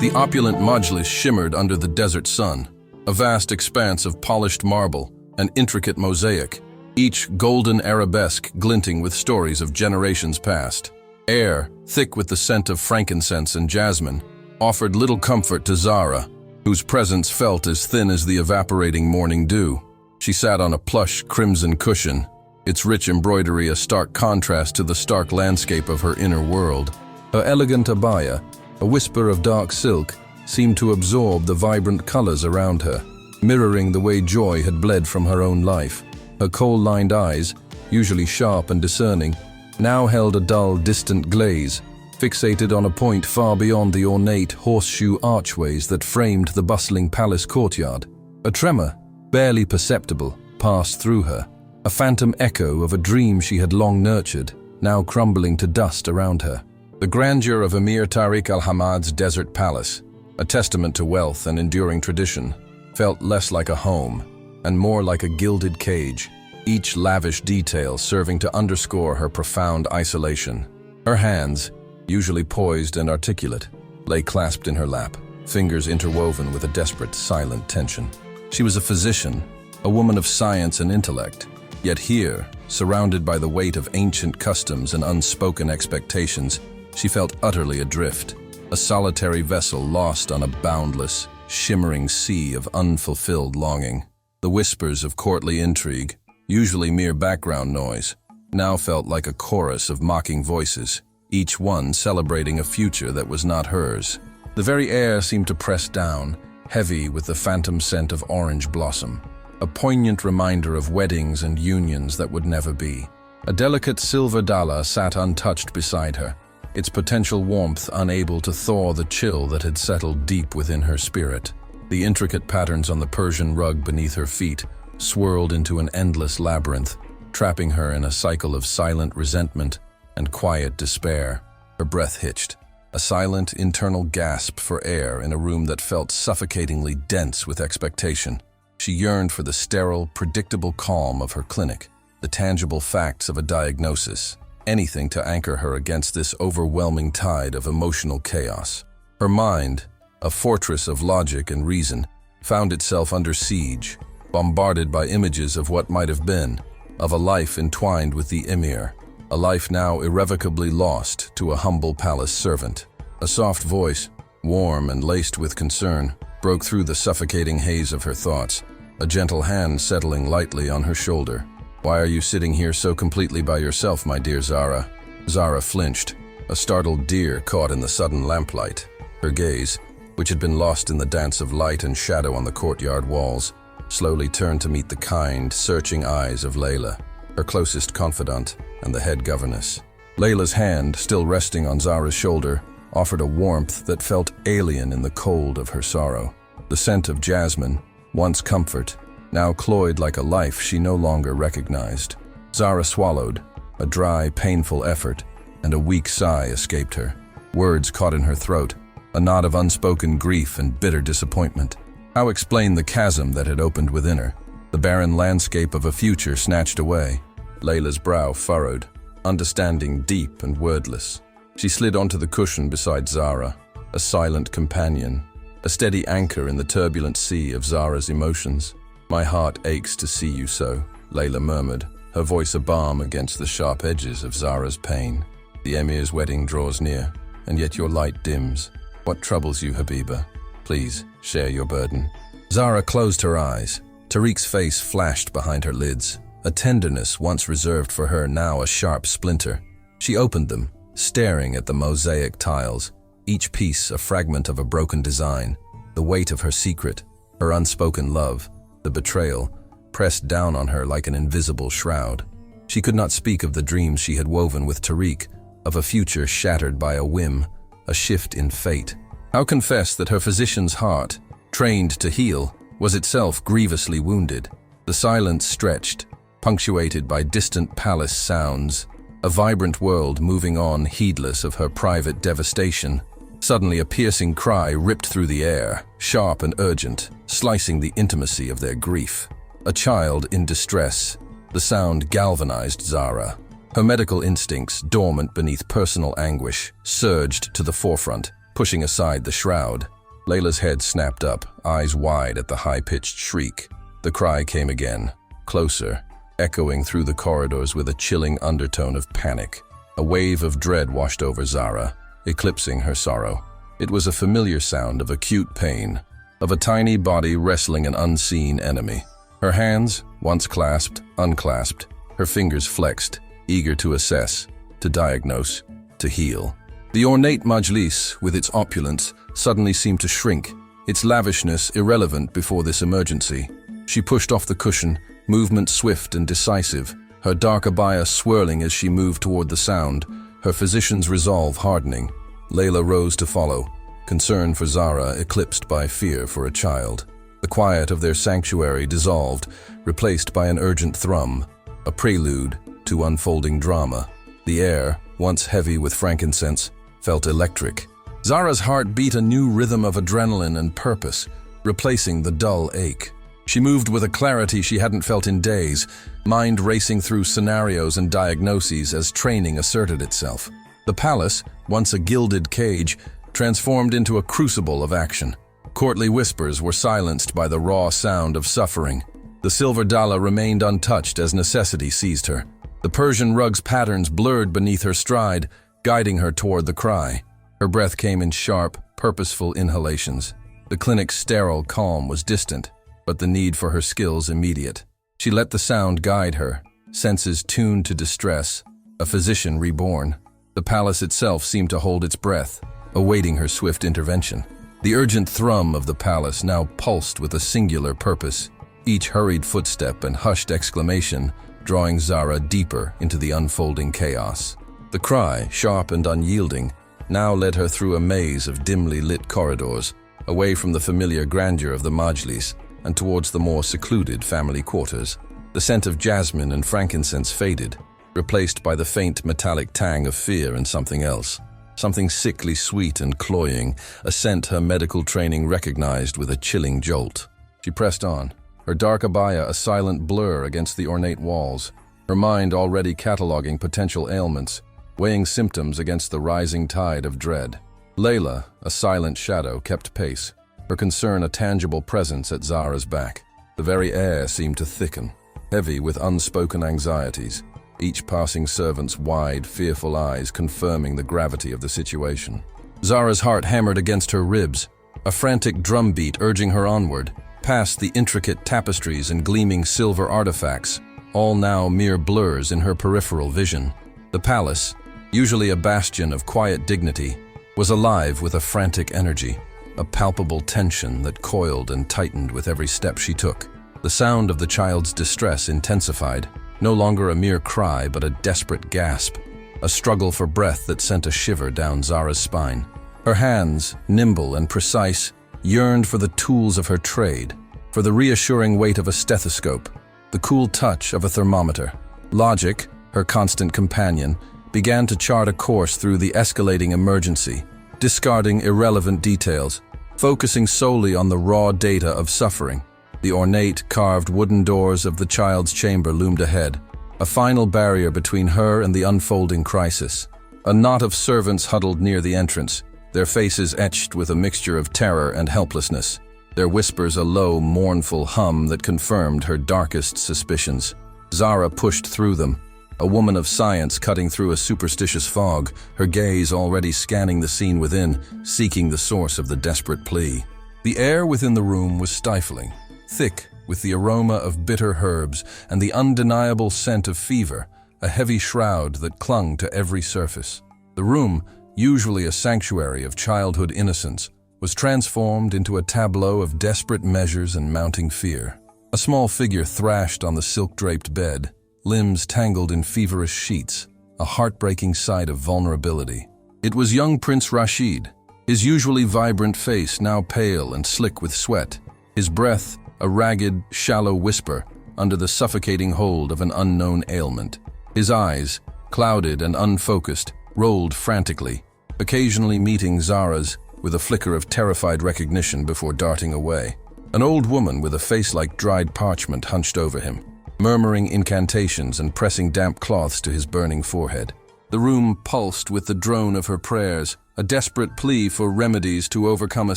The opulent majlis shimmered under the desert sun, a vast expanse of polished marble and intricate mosaic, each golden arabesque glinting with stories of generations past. Air, thick with the scent of frankincense and jasmine, offered little comfort to Zara, whose presence felt as thin as the evaporating morning dew. She sat on a plush crimson cushion, its rich embroidery a stark contrast to the stark landscape of her inner world. Her elegant abaya, a whisper of dark silk, seemed to absorb the vibrant colors around her, mirroring the way joy had bled from her own life. Her kohl-lined eyes, usually sharp and discerning, now held a dull, distant glaze, fixated on a point far beyond the ornate horseshoe archways that framed the bustling palace courtyard. A tremor, barely perceptible, passed through her, a phantom echo of a dream she had long nurtured, now crumbling to dust around her. The grandeur of Emir Tariq al-Hamad's desert palace, a testament to wealth and enduring tradition, felt less like a home and more like a gilded cage, each lavish detail serving to underscore her profound isolation. Her hands, usually poised and articulate, lay clasped in her lap, fingers interwoven with a desperate, silent tension. She was a physician, a woman of science and intellect, yet here, surrounded by the weight of ancient customs and unspoken expectations, she felt utterly adrift, a solitary vessel lost on a boundless, shimmering sea of unfulfilled longing. The whispers of courtly intrigue, usually mere background noise, now felt like a chorus of mocking voices, each one celebrating a future that was not hers. The very air seemed to press down, heavy with the phantom scent of orange blossom, a poignant reminder of weddings and unions that would never be. A delicate silver dalla sat untouched beside her, its potential warmth unable to thaw the chill that had settled deep within her spirit. The intricate patterns on the Persian rug beneath her feet swirled into an endless labyrinth, trapping her in a cycle of silent resentment and quiet despair. Her breath hitched, a silent internal gasp for air in a room that felt suffocatingly dense with expectation. She yearned for the sterile, predictable calm of her clinic, the tangible facts of a diagnosis, anything to anchor her against this overwhelming tide of emotional chaos. Her mind, a fortress of logic and reason, found itself under siege, bombarded by images of what might have been, of a life entwined with the emir, a life now irrevocably lost to a humble palace servant. A soft voice, warm and laced with concern, broke through the suffocating haze of her thoughts, a gentle hand settling lightly on her shoulder. "Why are you sitting here so completely by yourself, my dear Zara?" Zara flinched, a startled deer caught in the sudden lamplight. Her gaze, which had been lost in the dance of light and shadow on the courtyard walls, slowly turned to meet the kind, searching eyes of Layla, her closest confidant and the head governess. Layla's hand, still resting on Zara's shoulder, offered a warmth that felt alien in the cold of her sorrow. The scent of jasmine, once comfort, now cloyed like a life she no longer recognized. Zara swallowed, a dry, painful effort, and a weak sigh escaped her. Words caught in her throat, a knot of unspoken grief and bitter disappointment. How explain the chasm that had opened within her, the barren landscape of a future snatched away? Layla's brow furrowed, understanding deep and wordless. She slid onto the cushion beside Zara, a silent companion, a steady anchor in the turbulent sea of Zara's emotions. "My heart aches to see you so," Layla murmured, her voice a balm against the sharp edges of Zara's pain. "The emir's wedding draws near, and yet your light dims. What troubles you, Habiba? Please, share your burden." Zara closed her eyes. Tariq's face flashed behind her lids, a tenderness once reserved for her now a sharp splinter. She opened them, staring at the mosaic tiles, each piece a fragment of a broken design. The weight of her secret, her unspoken love, the betrayal, pressed down on her like an invisible shroud. She could not speak of the dreams she had woven with Tariq, of a future shattered by a whim, a shift in fate. How confess that her physician's heart, trained to heal, was itself grievously wounded? The silence stretched, punctuated by distant palace sounds, a vibrant world moving on heedless of her private devastation. Suddenly a piercing cry ripped through the air, sharp and urgent, slicing the intimacy of their grief. A child in distress. The sound galvanized Zara. Her medical instincts, dormant beneath personal anguish, surged to the forefront, pushing aside the shroud. Layla's head snapped up, eyes wide at the high-pitched shriek. The cry came again, closer, echoing through the corridors with a chilling undertone of panic. A wave of dread washed over Zara, eclipsing her sorrow. It was a familiar sound of acute pain, of a tiny body wrestling an unseen enemy. Her hands, once clasped, unclasped, her fingers flexed, eager to assess, to diagnose, to heal. The ornate majlis, with its opulence, suddenly seemed to shrink, its lavishness irrelevant before this emergency. She pushed off the cushion, movement swift and decisive, her dark abaya swirling as she moved toward the sound, her physician's resolve hardening. Layla rose to follow, concern for Zara eclipsed by fear for a child. The quiet of their sanctuary dissolved, replaced by an urgent thrum, a prelude to unfolding drama. The air, once heavy with frankincense, felt electric. Zara's heart beat a new rhythm of adrenaline and purpose, replacing the dull ache. She moved with a clarity she hadn't felt in days, mind racing through scenarios and diagnoses as training asserted itself. The palace, once a gilded cage, transformed into a crucible of action. Courtly whispers were silenced by the raw sound of suffering. The silver dalla remained untouched as necessity seized her. The Persian rug's patterns blurred beneath her stride, guiding her toward the cry. Her breath came in sharp, purposeful inhalations. The clinic's sterile calm was distant, but the need for her skills immediate. She let the sound guide her, senses tuned to distress, a physician reborn. The palace itself seemed to hold its breath, awaiting her swift intervention. The urgent thrum of the palace now pulsed with a singular purpose, each hurried footstep and hushed exclamation drawing Zara deeper into the unfolding chaos. The cry, sharp and unyielding, now led her through a maze of dimly lit corridors, away from the familiar grandeur of the majlis and towards the more secluded family quarters. The scent of jasmine and frankincense faded, replaced by the faint metallic tang of fear and something else. Something sickly sweet and cloying, a scent her medical training recognized with a chilling jolt. She pressed on, her dark abaya a silent blur against the ornate walls, her mind already cataloging potential ailments, weighing symptoms against the rising tide of dread. Layla, a silent shadow, kept pace, her concern a tangible presence at Zara's back. The very air seemed to thicken, heavy with unspoken anxieties, each passing servant's wide, fearful eyes confirming the gravity of the situation. Zara's heart hammered against her ribs, a frantic drumbeat urging her onward, past the intricate tapestries and gleaming silver artifacts, all now mere blurs in her peripheral vision. The palace, usually a bastion of quiet dignity, was alive with a frantic energy, a palpable tension that coiled and tightened with every step she took. The sound of the child's distress intensified, no longer a mere cry but a desperate gasp, a struggle for breath that sent a shiver down Zara's spine. Her hands, nimble and precise, yearned for the tools of her trade, for the reassuring weight of a stethoscope, the cool touch of a thermometer. Logic, her constant companion, began to chart a course through the escalating emergency, discarding irrelevant details, focusing solely on the raw data of suffering. The ornate, carved wooden doors of the child's chamber loomed ahead, a final barrier between her and the unfolding crisis. A knot of servants huddled near the entrance, their faces etched with a mixture of terror and helplessness, their whispers a low, mournful hum that confirmed her darkest suspicions. Zara pushed through them, a woman of science cutting through a superstitious fog, her gaze already scanning the scene within, seeking the source of the desperate plea. The air within the room was stifling, thick with the aroma of bitter herbs and the undeniable scent of fever, a heavy shroud that clung to every surface. The room, usually a sanctuary of childhood innocence, was transformed into a tableau of desperate measures and mounting fear. A small figure thrashed on the silk-draped bed, limbs tangled in feverish sheets, a heartbreaking sight of vulnerability. It was young Prince Rashid, his usually vibrant face now pale and slick with sweat, his breath a ragged, shallow whisper under the suffocating hold of an unknown ailment. His eyes, clouded and unfocused, rolled frantically, occasionally meeting Zara's with a flicker of terrified recognition before darting away. An old woman with a face like dried parchment hunched over him, murmuring incantations and pressing damp cloths to his burning forehead. The room pulsed with the drone of her prayers, a desperate plea for remedies to overcome a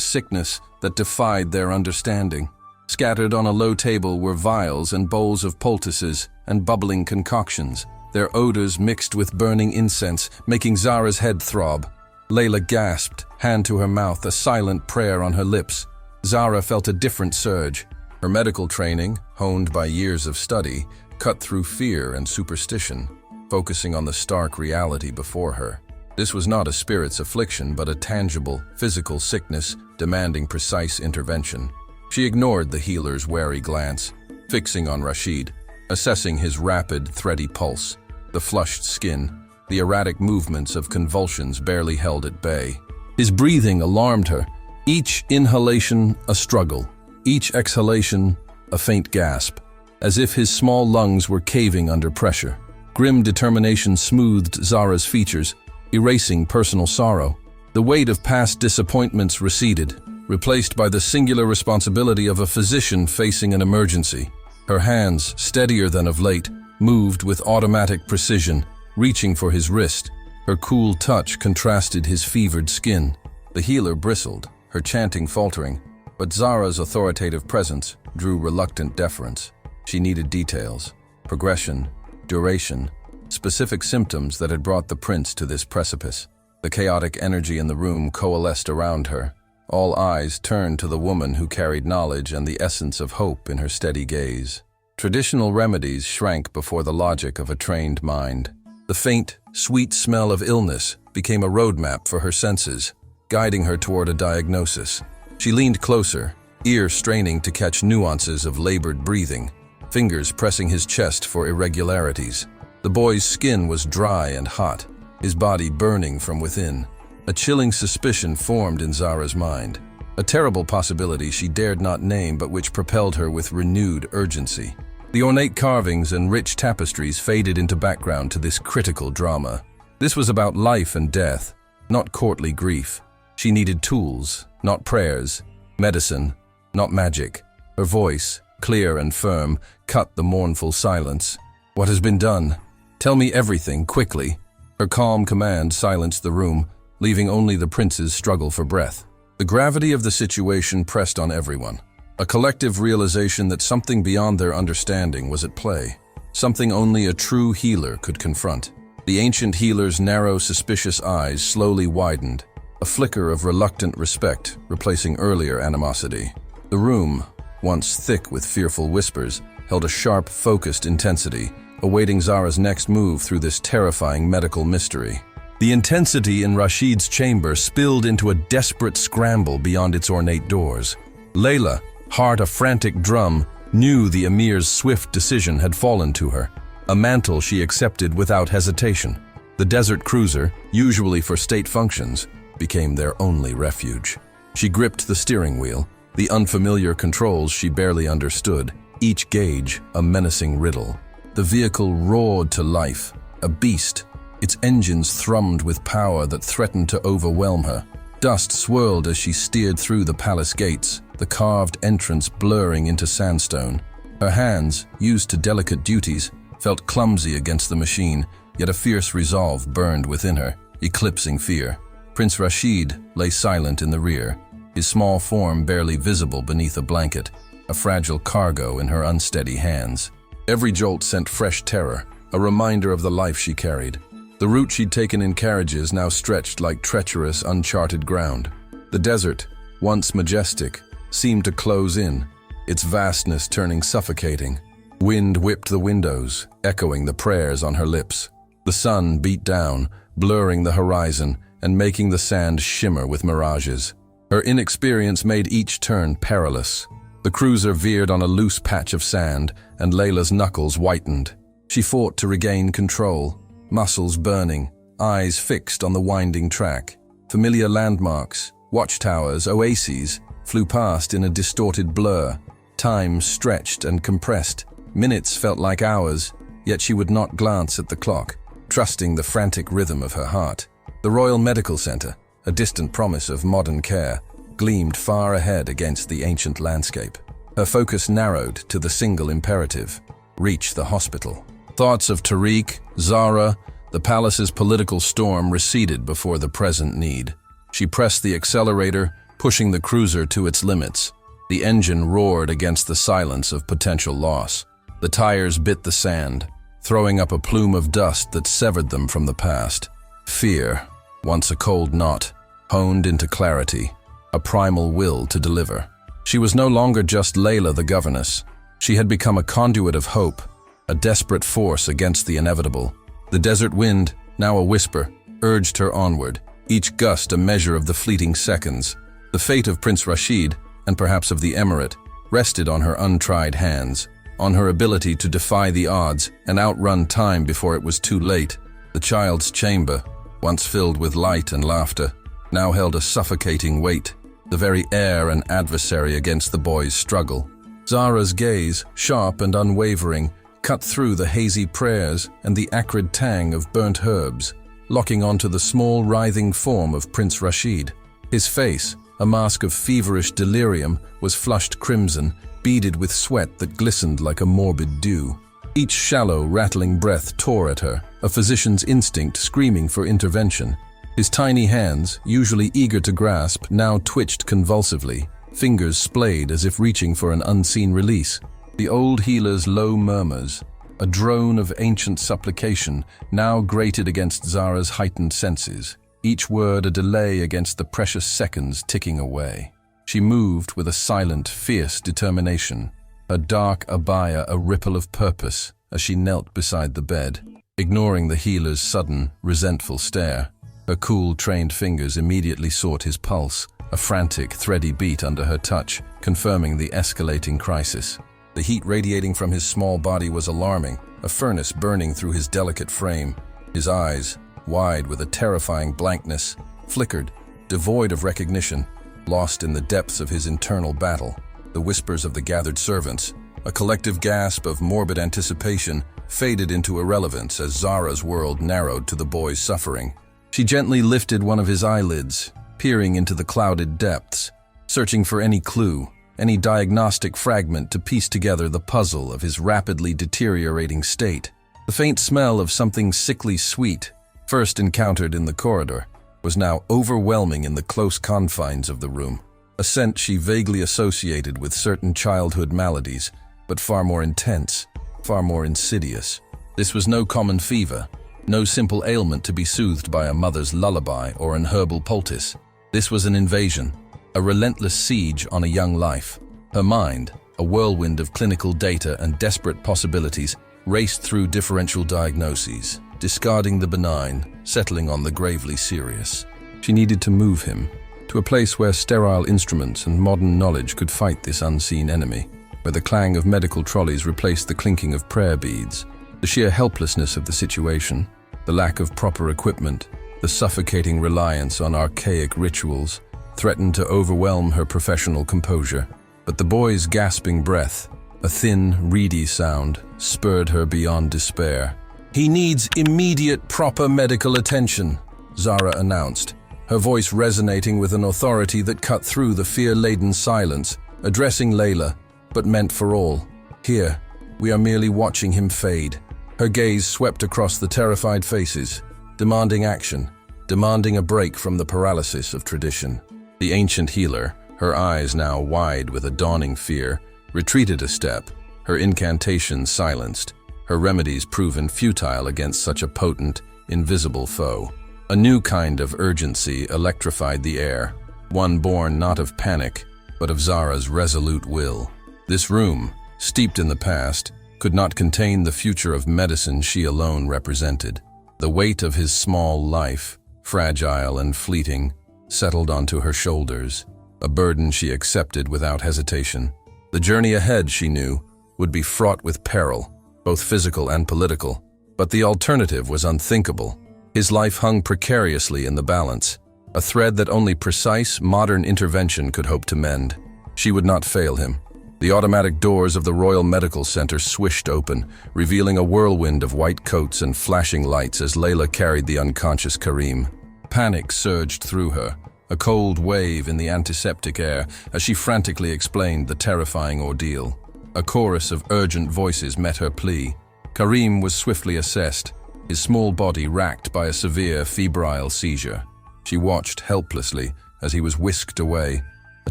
sickness that defied their understanding. Scattered on a low table were vials and bowls of poultices and bubbling concoctions, their odors mixed with burning incense, making Zara's head throb. Layla gasped, hand to her mouth, a silent prayer on her lips. Zara felt a different surge. Her medical training, honed by years of study, cut through fear and superstition, focusing on the stark reality before her. This was not a spirit's affliction, but a tangible, physical sickness demanding precise intervention. She ignored the healer's wary glance, fixing on Rashid, assessing his rapid, thready pulse, the flushed skin, the erratic movements of convulsions barely held at bay. His breathing alarmed her, each inhalation a struggle, each exhalation a faint gasp, as if his small lungs were caving under pressure. Grim determination smoothed Zara's features, erasing personal sorrow. The weight of past disappointments receded, replaced by the singular responsibility of a physician facing an emergency. Her hands, steadier than of late, moved with automatic precision, reaching for his wrist. Her cool touch contrasted his fevered skin. The healer bristled, her chanting faltering, but Zara's authoritative presence drew reluctant deference. She needed details, progression, duration, specific symptoms that had brought the prince to this precipice. The chaotic energy in the room coalesced around her. All eyes turned to the woman who carried knowledge and the essence of hope in her steady gaze. Traditional remedies shrank before the logic of a trained mind. The faint, sweet smell of illness became a roadmap for her senses, guiding her toward a diagnosis. She leaned closer, ear straining to catch nuances of labored breathing, fingers pressing his chest for irregularities. The boy's skin was dry and hot, his body burning from within. A chilling suspicion formed in Zara's mind, a terrible possibility she dared not name but which propelled her with renewed urgency. The ornate carvings and rich tapestries faded into background to this critical drama. This was about life and death, not courtly grief. She needed tools, not prayers, medicine, not magic. Her voice, clear and firm, cut the mournful silence. "What has been done? Tell me everything, quickly." Her calm command silenced the room, leaving only the prince's struggle for breath. The gravity of the situation pressed on everyone. A collective realization that something beyond their understanding was at play, something only a true healer could confront. The ancient healer's narrow, suspicious eyes slowly widened, a flicker of reluctant respect replacing earlier animosity. The room, once thick with fearful whispers, held a sharp, focused intensity, awaiting Zara's next move through this terrifying medical mystery. The intensity in Rashid's chamber spilled into a desperate scramble beyond its ornate doors. Layla, heart a frantic drum, knew the emir's swift decision had fallen to her, a mantle she accepted without hesitation. The desert cruiser, usually for state functions, became their only refuge. She gripped the steering wheel, the unfamiliar controls she barely understood, each gauge a menacing riddle. The vehicle roared to life, a beast. Its engines thrummed with power that threatened to overwhelm her. Dust swirled as she steered through the palace gates, the carved entrance blurring into sandstone. Her hands, used to delicate duties, felt clumsy against the machine, yet a fierce resolve burned within her, eclipsing fear. Prince Rashid lay silent in the rear, his small form barely visible beneath a blanket, a fragile cargo in her unsteady hands. Every jolt sent fresh terror, a reminder of the life she carried. The route she'd taken in carriages now stretched like treacherous, uncharted ground. The desert, once majestic, seemed to close in, its vastness turning suffocating. Wind whipped the windows, echoing the prayers on her lips. The sun beat down, blurring the horizon and making the sand shimmer with mirages. Her inexperience made each turn perilous. The cruiser veered on a loose patch of sand, and Layla's knuckles whitened. She fought to regain control, muscles burning, eyes fixed on the winding track. Familiar landmarks, watchtowers, oases, flew past in a distorted blur. Time stretched and compressed. Minutes felt like hours, yet she would not glance at the clock, trusting the frantic rhythm of her heart. The Royal Medical Center, a distant promise of modern care, gleamed far ahead against the ancient landscape. Her focus narrowed to the single imperative: reach the hospital. Thoughts of Tariq, Zara, the palace's political storm receded before the present need. She pressed the accelerator, pushing the cruiser to its limits. The engine roared against the silence of potential loss. The tires bit the sand, throwing up a plume of dust that severed them from the past. Fear, once a cold knot, honed into clarity, a primal will to deliver. She was no longer just Layla the governess. She had become a conduit of hope, a desperate force against the inevitable. The desert wind, now a whisper, urged her onward, each gust a measure of the fleeting seconds. The fate of Prince Rashid, and perhaps of the emirate, rested on her untried hands, on her ability to defy the odds and outrun time before it was too late. The child's chamber, once filled with light and laughter, now held a suffocating weight, the very air an adversary against the boy's struggle. Zara's gaze, sharp and unwavering, cut through the hazy prayers and the acrid tang of burnt herbs, locking onto the small, writhing form of Prince Rashid. His face, a mask of feverish delirium, was flushed crimson, beaded with sweat that glistened like a morbid dew. Each shallow, rattling breath tore at her, a physician's instinct screaming for intervention. His tiny hands, usually eager to grasp, now twitched convulsively, fingers splayed as if reaching for an unseen release. The old healer's low murmurs, a drone of ancient supplication, now grated against Zara's heightened senses, each word a delay against the precious seconds ticking away. She moved with a silent, fierce determination, her dark abaya a ripple of purpose as she knelt beside the bed, ignoring the healer's sudden, resentful stare. Her cool, trained fingers immediately sought his pulse, a frantic, thready beat under her touch, confirming the escalating crisis. The heat radiating from his small body was alarming, a furnace burning through his delicate frame. His eyes, wide with a terrifying blankness, flickered, devoid of recognition, lost in the depths of his internal battle. The whispers of the gathered servants, a collective gasp of morbid anticipation, faded into irrelevance as Zara's world narrowed to the boy's suffering. She gently lifted one of his eyelids, peering into the clouded depths, searching for any clue, any diagnostic fragment to piece together the puzzle of his rapidly deteriorating state. The faint smell of something sickly sweet, first encountered in the corridor, was now overwhelming in the close confines of the room, a scent she vaguely associated with certain childhood maladies, but far more intense, far more insidious. This was no common fever, no simple ailment to be soothed by a mother's lullaby or an herbal poultice. This was an invasion, a relentless siege on a young life. Her mind, a whirlwind of clinical data and desperate possibilities, raced through differential diagnoses, discarding the benign, settling on the gravely serious. She needed to move him to a place where sterile instruments and modern knowledge could fight this unseen enemy, where the clang of medical trolleys replaced the clinking of prayer beads. The sheer helplessness of the situation, the lack of proper equipment, the suffocating reliance on archaic rituals, threatened to overwhelm her professional composure. But the boy's gasping breath, a thin, reedy sound, spurred her beyond despair. "He needs immediate, proper medical attention," Zara announced, her voice resonating with an authority that cut through the fear-laden silence, addressing Layla, but meant for all. "Here, we are merely watching him fade." Her gaze swept across the terrified faces, demanding action, demanding a break from the paralysis of tradition. The ancient healer, her eyes now wide with a dawning fear, retreated a step, her incantations silenced, her remedies proven futile against such a potent, invisible foe. A new kind of urgency electrified the air, one born not of panic, but of Zara's resolute will. This room, steeped in the past, could not contain the future of medicine she alone represented. The weight of his small life, fragile and fleeting, settled onto her shoulders, a burden she accepted without hesitation. The journey ahead, she knew, would be fraught with peril, both physical and political, but the alternative was unthinkable. His life hung precariously in the balance, a thread that only precise, modern intervention could hope to mend. She would not fail him. The automatic doors of the Royal Medical Center swished open, revealing a whirlwind of white coats and flashing lights as Layla carried the unconscious Karim. Panic surged through her, a cold wave in the antiseptic air as she frantically explained the terrifying ordeal. A chorus of urgent voices met her plea. Karim was swiftly assessed, his small body racked by a severe febrile seizure. She watched helplessly as he was whisked away, a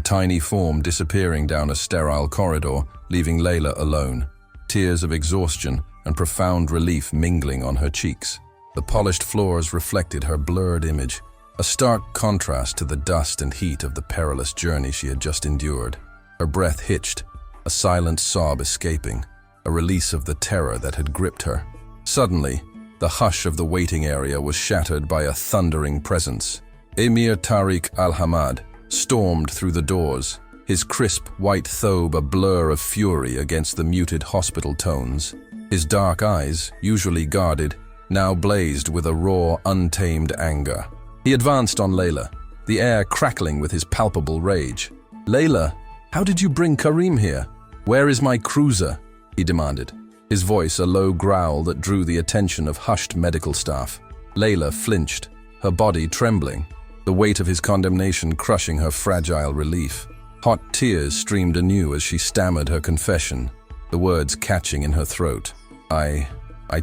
tiny form disappearing down a sterile corridor, leaving Layla alone, tears of exhaustion and profound relief mingling on her cheeks. The polished floors reflected her blurred image, a stark contrast to the dust and heat of the perilous journey she had just endured. Her breath hitched, a silent sob escaping, a release of the terror that had gripped her. Suddenly, the hush of the waiting area was shattered by a thundering presence. Emir Tariq al-Hamad stormed through the doors, his crisp white thobe a blur of fury against the muted hospital tones. His dark eyes, usually guarded, now blazed with a raw, untamed anger. He advanced on Layla, the air crackling with his palpable rage. "Layla, how did you bring Karim here? Where is my cruiser?" he demanded, his voice a low growl that drew the attention of hushed medical staff. Layla flinched, her body trembling, the weight of his condemnation crushing her fragile relief. Hot tears streamed anew as she stammered her confession, the words catching in her throat. I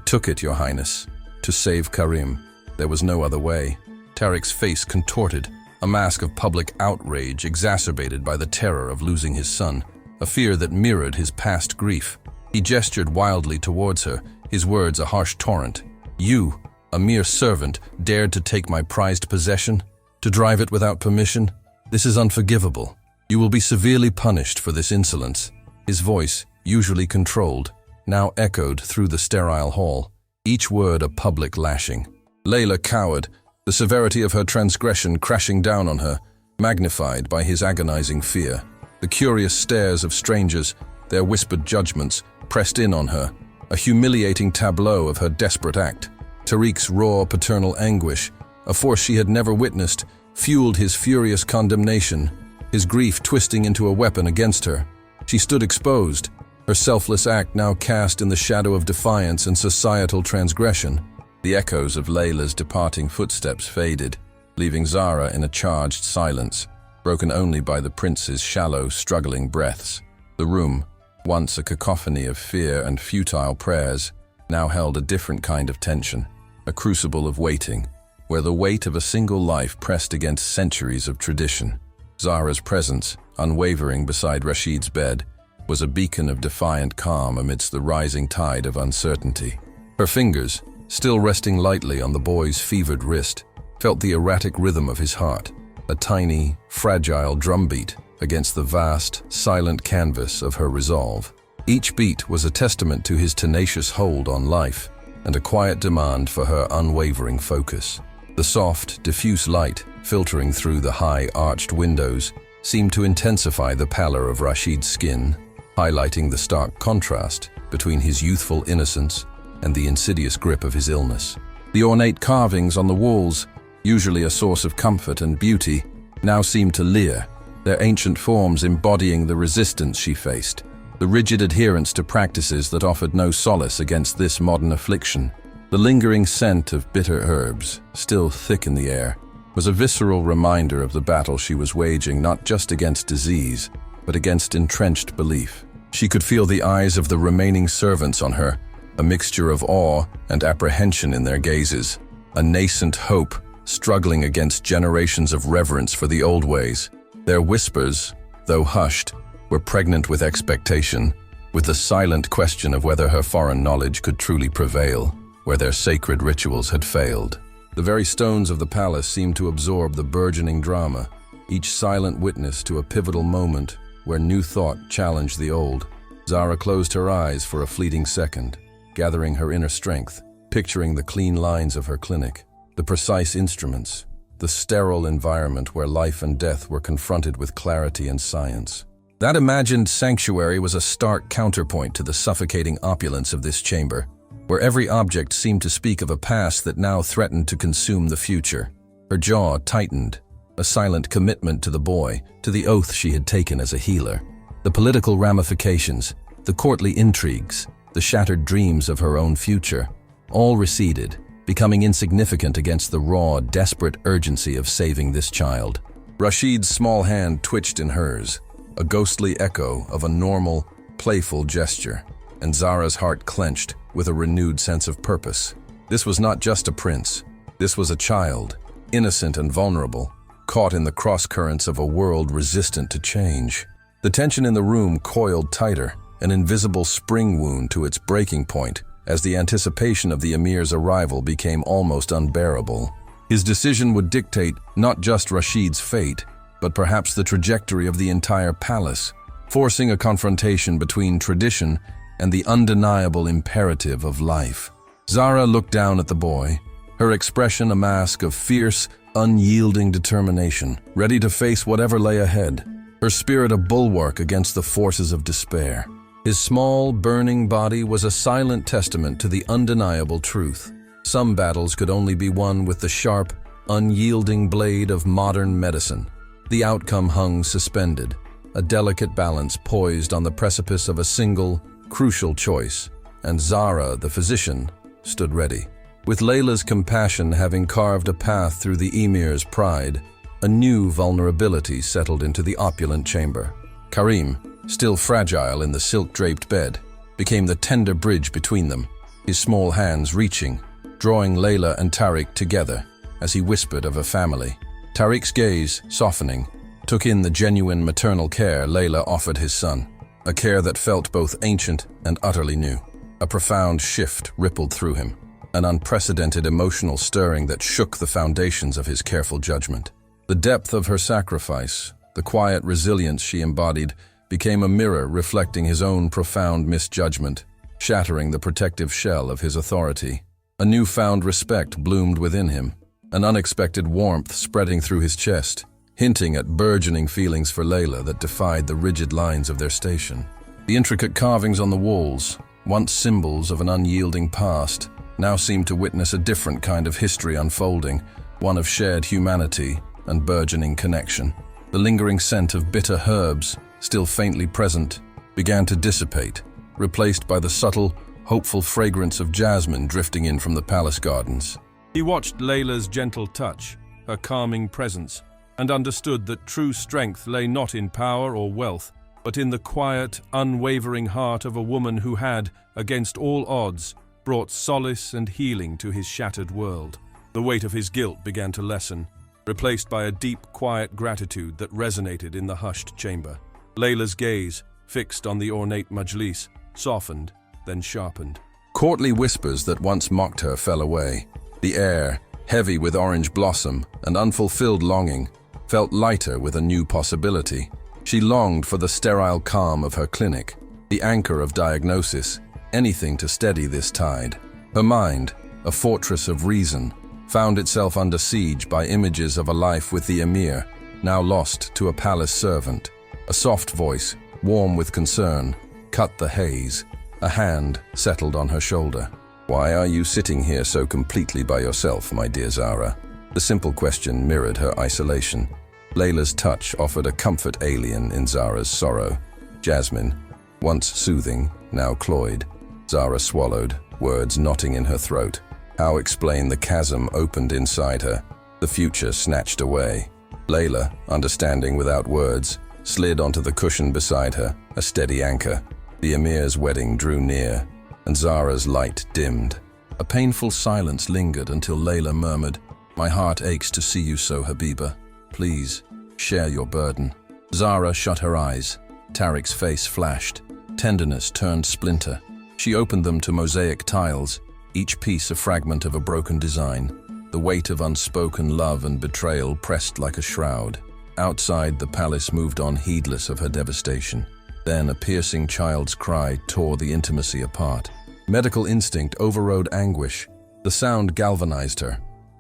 took it, Your Highness, to save Karim. There was no other way." Tariq's face contorted, a mask of public outrage exacerbated by the terror of losing his son, a fear that mirrored his past grief. He gestured wildly towards her, his words a harsh torrent. "You, a mere servant, dared to take my prized possession? To drive it without permission? This is unforgivable. You will be severely punished for this insolence." His voice, usually controlled, now echoed through the sterile hall, each word a public lashing. Layla cowered, the severity of her transgression crashing down on her, magnified by his agonizing fear. The curious stares of strangers, their whispered judgments, pressed in on her, a humiliating tableau of her desperate act. Tariq's raw paternal anguish, a force she had never witnessed, fueled his furious condemnation, his grief twisting into a weapon against her. She stood exposed, her selfless act now cast in the shadow of defiance and societal transgression. The echoes of Layla's departing footsteps faded, leaving Zara in a charged silence, broken only by the prince's shallow, struggling breaths. The room, once a cacophony of fear and futile prayers, now held a different kind of tension, a crucible of waiting, where the weight of a single life pressed against centuries of tradition. Zara's presence, unwavering beside Rashid's bed, was a beacon of defiant calm amidst the rising tide of uncertainty. Her fingers, still resting lightly on the boy's fevered wrist, felt the erratic rhythm of his heart, a tiny, fragile drumbeat against the vast, silent canvas of her resolve. Each beat was a testament to his tenacious hold on life and a quiet demand for her unwavering focus. The soft, diffuse light filtering through the high, arched windows seemed to intensify the pallor of Rashid's skin, highlighting the stark contrast between his youthful innocence and the insidious grip of his illness. The ornate carvings on the walls, usually a source of comfort and beauty, now seemed to leer, their ancient forms embodying the resistance she faced, the rigid adherence to practices that offered no solace against this modern affliction. The lingering scent of bitter herbs, still thick in the air, was a visceral reminder of the battle she was waging not just against disease, but against entrenched belief. She could feel the eyes of the remaining servants on her, a mixture of awe and apprehension in their gazes, a nascent hope struggling against generations of reverence for the old ways. Their whispers, though hushed, were pregnant with expectation, with the silent question of whether her foreign knowledge could truly prevail, where their sacred rituals had failed. The very stones of the palace seemed to absorb the burgeoning drama, each silent witness to a pivotal moment where new thought challenged the old. Zara closed her eyes for a fleeting second, gathering her inner strength, picturing the clean lines of her clinic, the precise instruments, the sterile environment where life and death were confronted with clarity and science. That imagined sanctuary was a stark counterpoint to the suffocating opulence of this chamber, where every object seemed to speak of a past that now threatened to consume the future. Her jaw tightened, a silent commitment to the boy, to the oath she had taken as a healer. The political ramifications, the courtly intrigues, the shattered dreams of her own future, all receded, becoming insignificant against the raw, desperate urgency of saving this child. Rashid's small hand twitched in hers, a ghostly echo of a normal, playful gesture, and Zara's heart clenched with a renewed sense of purpose. This was not just a prince. This was a child, innocent and vulnerable, caught in the cross-currents of a world resistant to change. The tension in the room coiled tighter, an invisible spring wound to its breaking point, as the anticipation of the emir's arrival became almost unbearable. His decision would dictate not just Rashid's fate, but perhaps the trajectory of the entire palace, forcing a confrontation between tradition and the undeniable imperative of life. Zara looked down at the boy, her expression a mask of fierce, unyielding determination, ready to face whatever lay ahead, her spirit a bulwark against the forces of despair. His small, burning body was a silent testament to the undeniable truth. Some battles could only be won with the sharp, unyielding blade of modern medicine. The outcome hung suspended, a delicate balance poised on the precipice of a single, crucial choice, and Zara, the physician, stood ready. With Layla's compassion having carved a path through the emir's pride, a new vulnerability settled into the opulent chamber. Karim, still fragile in the silk-draped bed, became the tender bridge between them, his small hands reaching, drawing Layla and Tariq together as he whispered of a family. Tariq's gaze, softening, took in the genuine maternal care Layla offered his son, a care that felt both ancient and utterly new. A profound shift rippled through him, an unprecedented emotional stirring that shook the foundations of his careful judgment. The depth of her sacrifice, the quiet resilience she embodied, became a mirror reflecting his own profound misjudgment, shattering the protective shell of his authority. A newfound respect bloomed within him, an unexpected warmth spreading through his chest, hinting at burgeoning feelings for Layla that defied the rigid lines of their station. The intricate carvings on the walls, once symbols of an unyielding past, now seemed to witness a different kind of history unfolding, one of shared humanity and burgeoning connection. The lingering scent of bitter herbs, still faintly present, began to dissipate, replaced by the subtle, hopeful fragrance of jasmine drifting in from the palace gardens. He watched Layla's gentle touch, her calming presence, and understood that true strength lay not in power or wealth, but in the quiet, unwavering heart of a woman who had, against all odds, brought solace and healing to his shattered world. The weight of his guilt began to lessen, replaced by a deep, quiet gratitude that resonated in the hushed chamber. Layla's gaze, fixed on the ornate majlis, softened, then sharpened. Courtly whispers that once mocked her fell away. The air, heavy with orange blossom and unfulfilled longing, felt lighter with a new possibility. She longed for the sterile calm of her clinic, the anchor of diagnosis, anything to steady this tide. Her mind, a fortress of reason, found itself under siege by images of a life with the emir, now lost to a palace servant. A soft voice, warm with concern, cut the haze. A hand settled on her shoulder. "Why are you sitting here so completely by yourself, my dear Zara?" The simple question mirrored her isolation. Layla's touch offered a comfort alien in Zara's sorrow. Jasmine, once soothing, now cloyed. Zara swallowed, words knotting in her throat. How explain the chasm opened inside her, the future snatched away? Layla, understanding without words, slid onto the cushion beside her, a steady anchor. The emir's wedding drew near, and Zara's light dimmed. A painful silence lingered until Layla murmured, "My heart aches to see you so, Habiba. Please, share your burden." Zara shut her eyes. Tariq's face flashed. Tenderness turned splinter. She opened them to mosaic tiles, each piece a fragment of a broken design. The weight of unspoken love and betrayal pressed like a shroud. Outside, the palace moved on heedless of her devastation. Then a piercing child's cry tore the intimacy apart. Medical instinct overrode anguish. The sound galvanized her.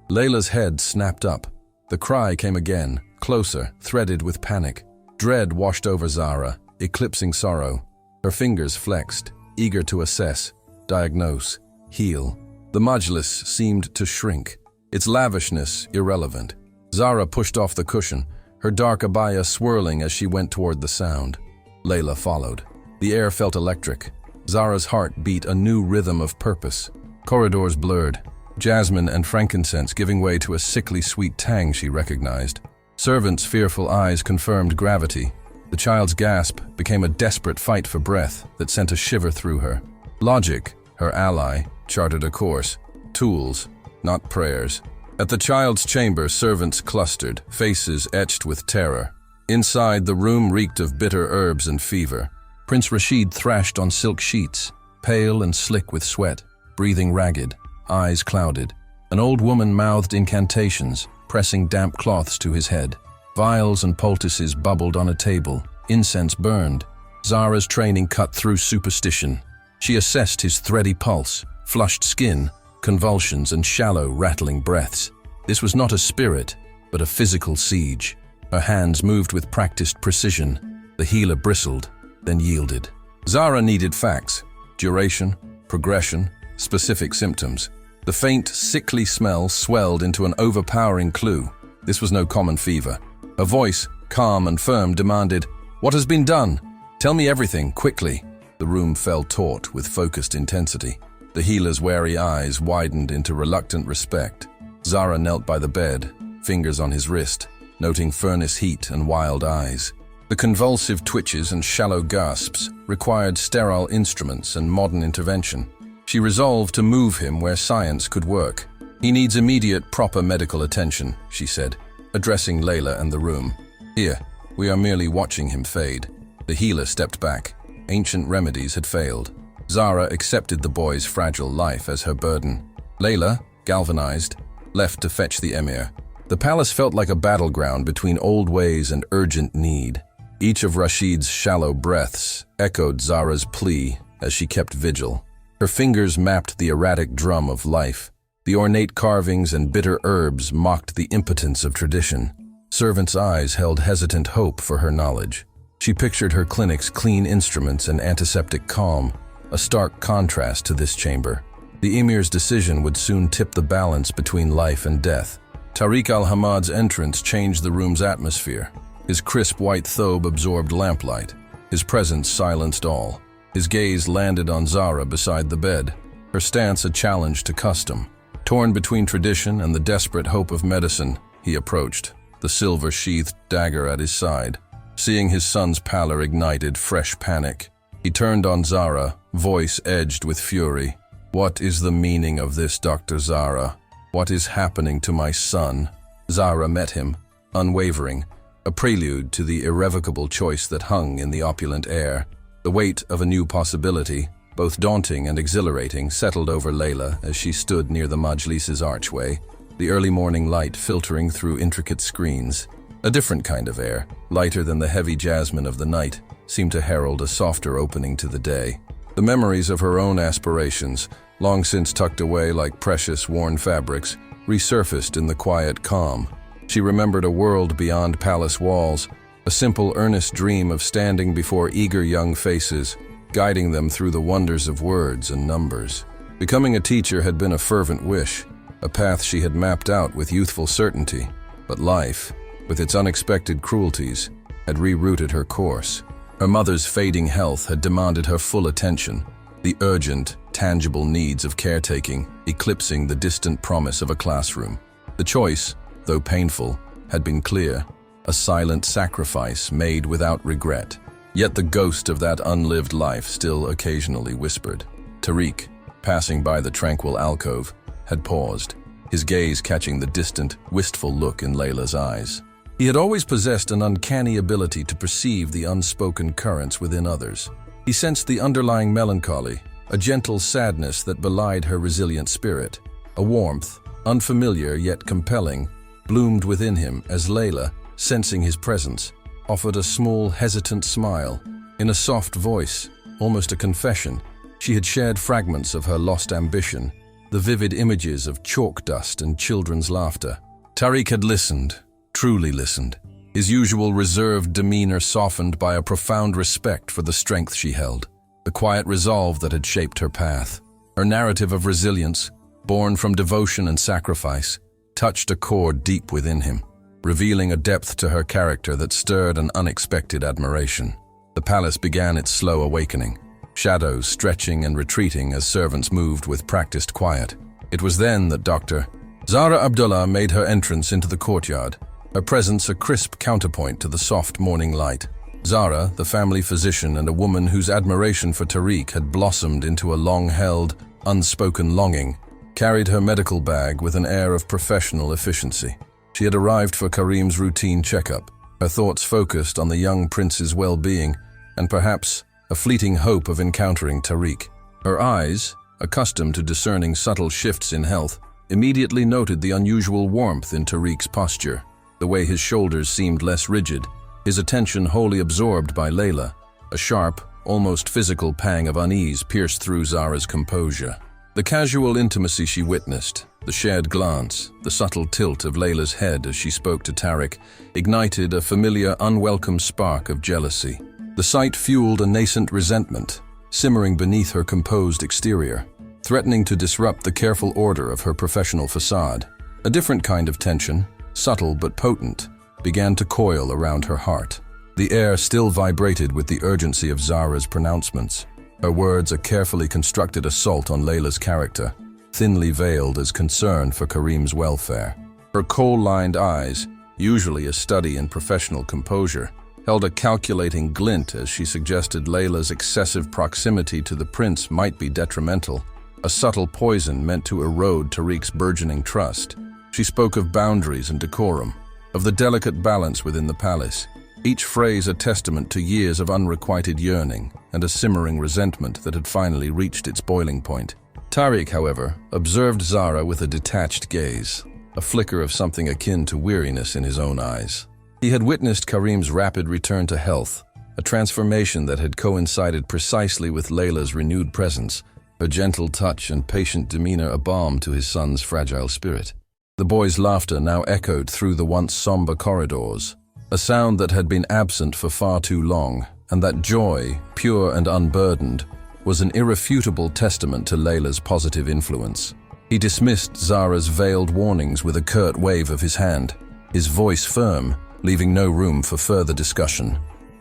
Layla's head snapped up. The cry came again, closer, threaded with panic. Dread washed over Zara, eclipsing sorrow. Her fingers flexed, eager to assess, diagnose, heal. The majlis seemed to shrink, its lavishness irrelevant. Zara pushed off the cushion, her dark abaya swirling as she went toward the sound. Layla followed. The air felt electric. Zara's heart beat a new rhythm of purpose. Corridors blurred, jasmine and frankincense giving way to a sickly sweet tang she recognized. Servants' fearful eyes confirmed gravity. The child's gasp became a desperate fight for breath that sent a shiver through her. Logic, her ally, charted a course. Tools, not prayers. At the child's chamber, servants clustered, faces etched with terror. Inside, the room reeked of bitter herbs and fever. Prince Rashid thrashed on silk sheets, pale and slick with sweat, breathing ragged, eyes clouded. An old woman mouthed incantations, pressing damp cloths to his head. Vials and poultices bubbled on a table, incense burned. Zara's training cut through superstition. She assessed his thready pulse, flushed skin, convulsions and shallow, rattling breaths. This was not a spirit, but a physical siege. Her hands moved with practiced precision. The healer bristled, then yielded. Zara needed facts: duration, progression, specific symptoms. The faint, sickly smell swelled into an overpowering clue. This was no common fever. Her voice, calm and firm, demanded, "What has been done? Tell me everything, quickly." The room fell taut with focused intensity. The healer's wary eyes widened into reluctant respect. Zara knelt by the bed, fingers on his wrist, noting furnace heat and wild eyes. The convulsive twitches and shallow gasps required sterile instruments and modern intervention. She resolved to move him where science could work. "He needs immediate, proper medical attention," she said, addressing Layla and the room. "Here, we are merely watching him fade." The healer stepped back. Ancient remedies had failed. Zara accepted the boy's fragile life as her burden. Layla, galvanized, left to fetch the emir. The palace felt like a battleground between old ways and urgent need. Each of Rashid's shallow breaths echoed Zara's plea as she kept vigil. Her fingers mapped the erratic drum of life. The ornate carvings and bitter herbs mocked the impotence of tradition. Servants' eyes held hesitant hope for her knowledge. She pictured her clinic's clean instruments and antiseptic calm, a stark contrast to this chamber. The emir's decision would soon tip the balance between life and death. Tariq al-Hamad's entrance changed the room's atmosphere. His crisp white thobe absorbed lamplight. His presence silenced all. His gaze landed on Zara beside the bed, her stance a challenge to custom. Torn between tradition and the desperate hope of medicine, he approached, the silver-sheathed dagger at his side. Seeing his son's pallor ignited fresh panic. He turned on Zara, voice edged with fury. "What is the meaning of this, Dr. Zara? What is happening to my son?" Zara met him, unwavering, a prelude to the irrevocable choice that hung in the opulent air. The weight of a new possibility, both daunting and exhilarating, settled over Layla as she stood near the Majlis's archway, the early morning light filtering through intricate screens. A different kind of air, lighter than the heavy jasmine of the night, seemed to herald a softer opening to the day. The memories of her own aspirations, long since tucked away like precious worn fabrics, resurfaced in the quiet calm. She remembered a world beyond palace walls, a simple, earnest dream of standing before eager young faces, guiding them through the wonders of words and numbers. Becoming a teacher had been a fervent wish, a path she had mapped out with youthful certainty. But life, with its unexpected cruelties, had rerouted her course. Her mother's fading health had demanded her full attention, the urgent, tangible needs of caretaking eclipsing the distant promise of a classroom. The choice, though painful, had been clear, a silent sacrifice made without regret. Yet the ghost of that unlived life still occasionally whispered. Tariq, passing by the tranquil alcove, had paused, his gaze catching the distant, wistful look in Layla's eyes. He had always possessed an uncanny ability to perceive the unspoken currents within others. He sensed the underlying melancholy, a gentle sadness that belied her resilient spirit. A warmth, unfamiliar yet compelling, bloomed within him as Layla, sensing his presence, offered a small, hesitant smile. In a soft voice, almost a confession, she had shared fragments of her lost ambition, the vivid images of chalk dust and children's laughter. Tariq had listened, truly listened, his usual reserved demeanor softened by a profound respect for the strength she held, the quiet resolve that had shaped her path. Her narrative of resilience, born from devotion and sacrifice, touched a chord deep within him, revealing a depth to her character that stirred an unexpected admiration. The palace began its slow awakening, shadows stretching and retreating as servants moved with practiced quiet. It was then that Dr. Zara Abdullah made her entrance into the courtyard, her presence a crisp counterpoint to the soft morning light. Zara, the family physician and a woman whose admiration for Tariq had blossomed into a long-held, unspoken longing, carried her medical bag with an air of professional efficiency. She had arrived for Karim's routine checkup, her thoughts focused on the young prince's well-being and perhaps a fleeting hope of encountering Tariq. Her eyes, accustomed to discerning subtle shifts in health, immediately noted the unusual warmth in Tariq's posture, the way his shoulders seemed less rigid, his attention wholly absorbed by Layla. A sharp, almost physical pang of unease pierced through Zara's composure. The casual intimacy she witnessed, the shared glance, the subtle tilt of Layla's head as she spoke to Tariq, ignited a familiar, unwelcome spark of jealousy. The sight fueled a nascent resentment, simmering beneath her composed exterior, threatening to disrupt the careful order of her professional facade. A different kind of tension, subtle but potent, began to coil around her heart. The air still vibrated with the urgency of Zara's pronouncements, her words a carefully constructed assault on Layla's character, thinly veiled as concern for Karim's welfare. Her kohl-lined eyes, usually a study in professional composure, held a calculating glint as she suggested Layla's excessive proximity to the prince might be detrimental, a subtle poison meant to erode Tariq's burgeoning trust. She spoke of boundaries and decorum, of the delicate balance within the palace, each phrase a testament to years of unrequited yearning and a simmering resentment that had finally reached its boiling point. Tariq, however, observed Zara with a detached gaze, a flicker of something akin to weariness in his own eyes. He had witnessed Karim's rapid return to health, a transformation that had coincided precisely with Layla's renewed presence, her gentle touch and patient demeanor a balm to his son's fragile spirit. The boy's laughter now echoed through the once somber corridors, a sound that had been absent for far too long, and that joy, pure and unburdened, was an irrefutable testament to Layla's positive influence. He dismissed Zara's veiled warnings with a curt wave of his hand, his voice firm, leaving no room for further discussion.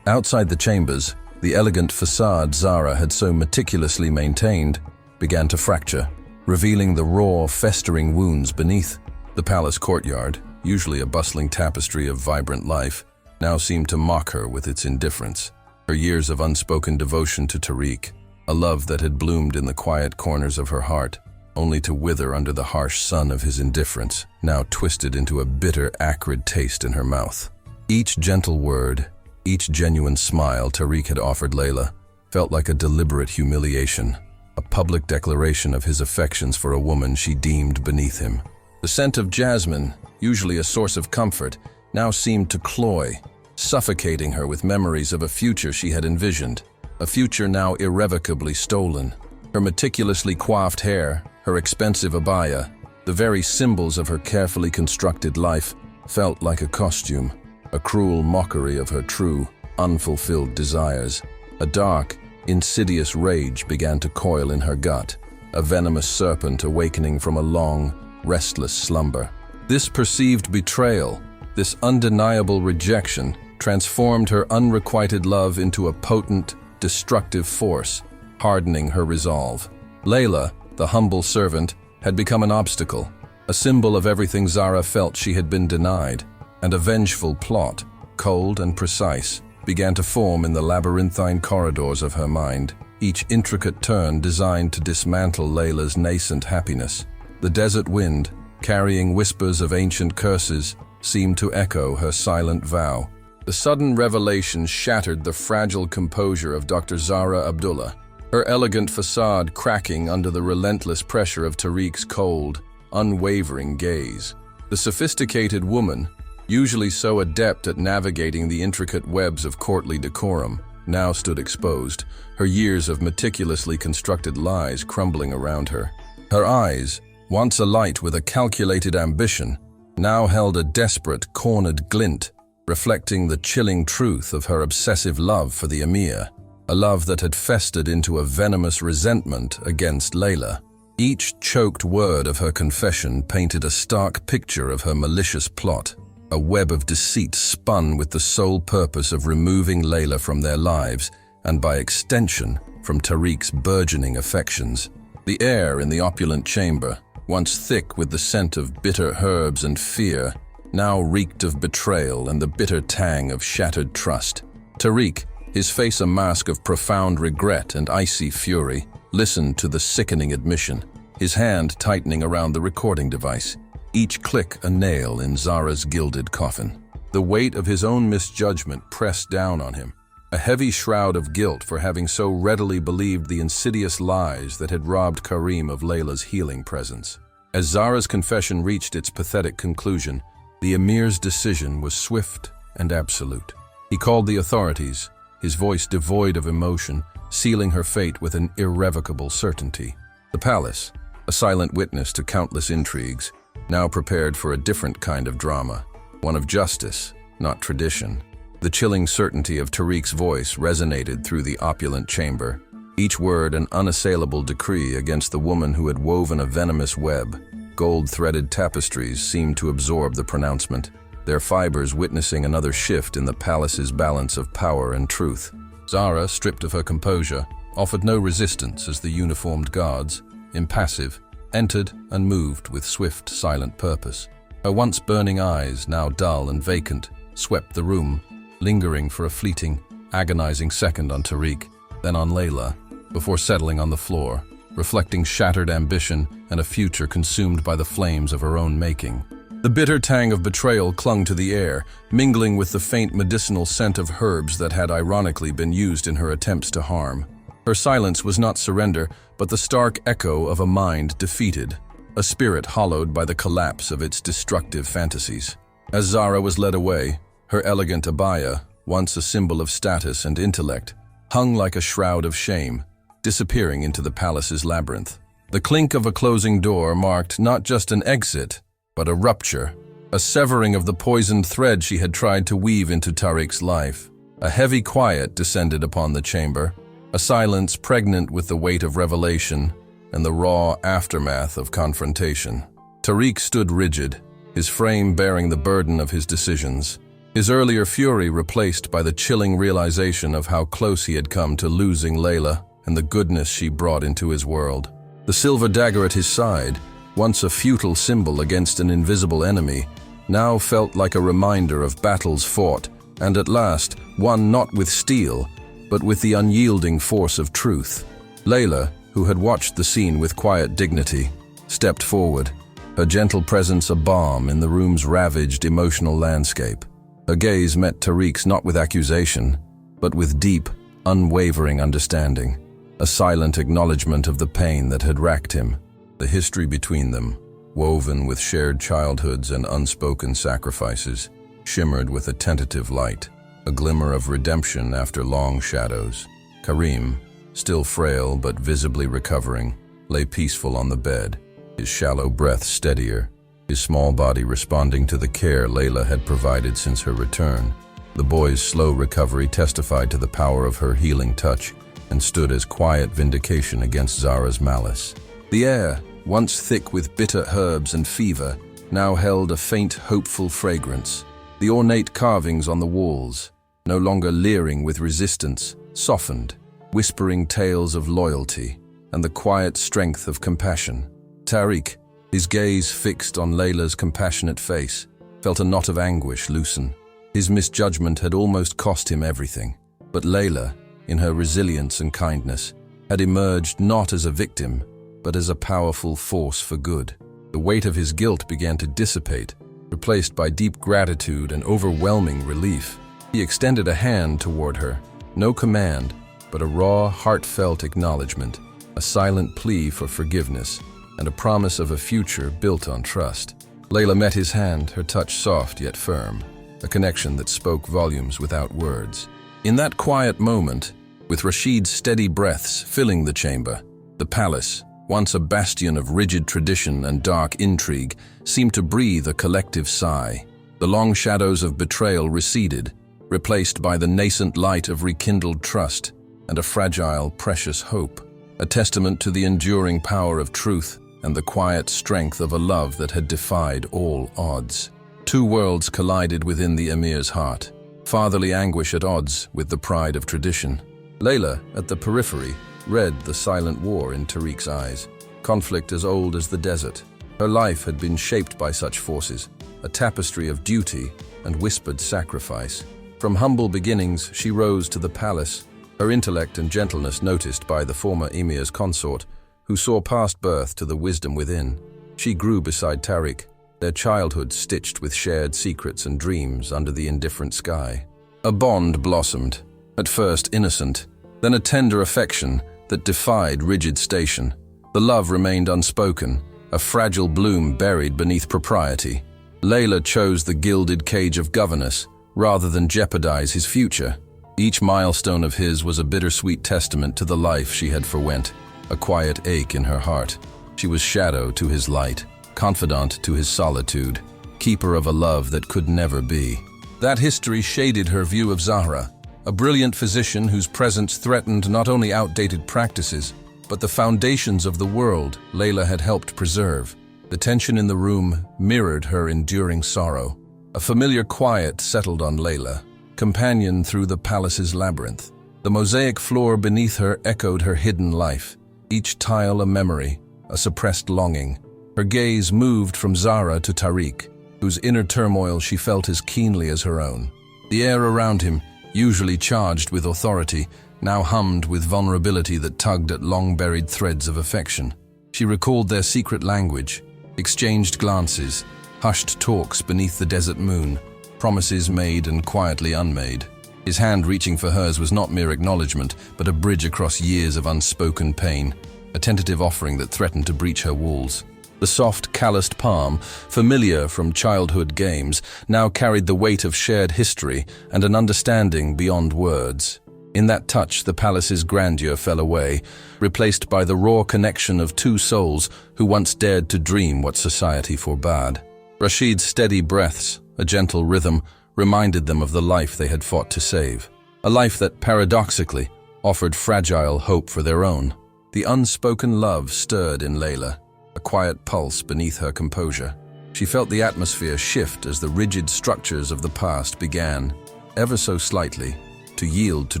Outside the chambers, the elegant facade Zara had so meticulously maintained began to fracture, revealing the raw, festering wounds beneath. The palace courtyard, usually a bustling tapestry of vibrant life, now seemed to mock her with its indifference. Her years of unspoken devotion to Tariq, a love that had bloomed in the quiet corners of her heart, only to wither under the harsh sun of his indifference, now twisted into a bitter, acrid taste in her mouth. Each gentle word, each genuine smile Tariq had offered Layla, felt like a deliberate humiliation, a public declaration of his affections for a woman she deemed beneath him. The scent of jasmine, usually a source of comfort, now seemed to cloy, suffocating her with memories of a future she had envisioned, a future now irrevocably stolen. Her meticulously coiffed hair, her expensive abaya, the very symbols of her carefully constructed life, felt like a costume, a cruel mockery of her true, unfulfilled desires. A dark, insidious rage began to coil in her gut, a venomous serpent awakening from a long, restless slumber. This perceived betrayal, this undeniable rejection, transformed her unrequited love into a potent, destructive force, hardening her resolve. Layla, the humble servant, had become an obstacle, a symbol of everything Zara felt she had been denied, and a vengeful plot, cold and precise, began to form in the labyrinthine corridors of her mind, each intricate turn designed to dismantle Layla's nascent happiness. The desert wind, carrying whispers of ancient curses, seemed to echo her silent vow. The sudden revelation shattered the fragile composure of Dr. Zara Abdullah, her elegant facade cracking under the relentless pressure of Tariq's cold, unwavering gaze. The sophisticated woman, usually so adept at navigating the intricate webs of courtly decorum, now stood exposed, her years of meticulously constructed lies crumbling around her. Her eyes, once alight with a calculated ambition, now held a desperate, cornered glint, reflecting the chilling truth of her obsessive love for the emir, a love that had festered into a venomous resentment against Layla. Each choked word of her confession painted a stark picture of her malicious plot, a web of deceit spun with the sole purpose of removing Layla from their lives and, by extension, from Tariq's burgeoning affections. The air in the opulent chamber, once thick with the scent of bitter herbs and fear, now reeked of betrayal and the bitter tang of shattered trust. Tariq, his face a mask of profound regret and icy fury, listened to the sickening admission, his hand tightening around the recording device, each click a nail in Zara's gilded coffin. The weight of his own misjudgment pressed down on him, a heavy shroud of guilt for having so readily believed the insidious lies that had robbed Karim of Layla's healing presence. As Zara's confession reached its pathetic conclusion, the emir's decision was swift and absolute. He called the authorities, his voice devoid of emotion, sealing her fate with an irrevocable certainty. The palace, a silent witness to countless intrigues, now prepared for a different kind of drama, one of justice, not tradition. The chilling certainty of Tariq's voice resonated through the opulent chamber, each word an unassailable decree against the woman who had woven a venomous web. Gold-threaded tapestries seemed to absorb the pronouncement, their fibers witnessing another shift in the palace's balance of power and truth. Zara, stripped of her composure, offered no resistance as the uniformed guards, impassive, entered and moved with swift, silent purpose. Her once burning eyes, now dull and vacant, swept the room, lingering for a fleeting, agonizing second on Tariq, then on Layla, before settling on the floor, reflecting shattered ambition and a future consumed by the flames of her own making. The bitter tang of betrayal clung to the air, mingling with the faint medicinal scent of herbs that had ironically been used in her attempts to harm. Her silence was not surrender, but the stark echo of a mind defeated, a spirit hollowed by the collapse of its destructive fantasies. As Zara was led away, her elegant abaya, once a symbol of status and intellect, hung like a shroud of shame, disappearing into the palace's labyrinth. The clink of a closing door marked not just an exit, but a rupture, a severing of the poisoned thread she had tried to weave into Tariq's life. A heavy quiet descended upon the chamber, a silence pregnant with the weight of revelation and the raw aftermath of confrontation. Tariq stood rigid, his frame bearing the burden of his decisions, his earlier fury replaced by the chilling realization of how close he had come to losing Layla and the goodness she brought into his world. The silver dagger at his side, once a futile symbol against an invisible enemy, now felt like a reminder of battles fought, and at last, won not with steel, but with the unyielding force of truth. Layla, who had watched the scene with quiet dignity, stepped forward, her gentle presence a balm in the room's ravaged emotional landscape. Her gaze met Tariq's not with accusation, but with deep, unwavering understanding, a silent acknowledgement of the pain that had racked him. The history between them, woven with shared childhoods and unspoken sacrifices, shimmered with a tentative light, a glimmer of redemption after long shadows. Karim, still frail but visibly recovering, lay peaceful on the bed, his shallow breath steadier, his small body responding to the care Layla had provided since her return. The boy's slow recovery testified to the power of her healing touch and stood as quiet vindication against Zara's malice. The air, once thick with bitter herbs and fever, now held a faint, hopeful fragrance. The ornate carvings on the walls, no longer leering with resistance, softened, whispering tales of loyalty and the quiet strength of compassion. Tariq, his gaze fixed on Layla's compassionate face, felt a knot of anguish loosen. His misjudgment had almost cost him everything, but Layla, in her resilience and kindness, had emerged not as a victim, but as a powerful force for good. The weight of his guilt began to dissipate, replaced by deep gratitude and overwhelming relief. He extended a hand toward her, no command, but a raw, heartfelt acknowledgement, a silent plea for forgiveness, and a promise of a future built on trust. Layla met his hand, her touch soft yet firm, a connection that spoke volumes without words. In that quiet moment, with Rashid's steady breaths filling the chamber, the palace, once a bastion of rigid tradition and dark intrigue, seemed to breathe a collective sigh. The long shadows of betrayal receded, replaced by the nascent light of rekindled trust and a fragile, precious hope, a testament to the enduring power of truth and the quiet strength of a love that had defied all odds. Two worlds collided within the emir's heart, fatherly anguish at odds with the pride of tradition. Layla, at the periphery, read the silent war in Tariq's eyes, conflict as old as the desert. Her life had been shaped by such forces, a tapestry of duty and whispered sacrifice. From humble beginnings, she rose to the palace, her intellect and gentleness noticed by the former emir's consort, who saw past birth to the wisdom within. She grew beside Tariq, their childhood stitched with shared secrets and dreams under the indifferent sky. A bond blossomed, at first innocent, then a tender affection that defied rigid station. The love remained unspoken, a fragile bloom buried beneath propriety. Layla chose the gilded cage of governess rather than jeopardize his future. Each milestone of his was a bittersweet testament to the life she had forwent, a quiet ache in her heart. She was shadow to his light, confidant to his solitude, keeper of a love that could never be. That history shaded her view of Zahra, a brilliant physician whose presence threatened not only outdated practices, but the foundations of the world Layla had helped preserve. The tension in the room mirrored her enduring sorrow. A familiar quiet settled on Layla, companion through the palace's labyrinth. The mosaic floor beneath her echoed her hidden life, each tile a memory, a suppressed longing. Her gaze moved from Zahra to Tariq, whose inner turmoil she felt as keenly as her own. The air around him, usually charged with authority, now hummed with vulnerability that tugged at long-buried threads of affection. She recalled their secret language, exchanged glances, hushed talks beneath the desert moon, promises made and quietly unmade. His hand reaching for hers was not mere acknowledgement, but a bridge across years of unspoken pain, a tentative offering that threatened to breach her walls. The soft, calloused palm, familiar from childhood games, now carried the weight of shared history and an understanding beyond words. In that touch, the palace's grandeur fell away, replaced by the raw connection of two souls who once dared to dream what society forbade. Rashid's steady breaths, a gentle rhythm, reminded them of the life they had fought to save. A life that, paradoxically, offered fragile hope for their own. The unspoken love stirred in Layla, a quiet pulse beneath her composure. She felt the atmosphere shift as the rigid structures of the past began, ever so slightly, to yield to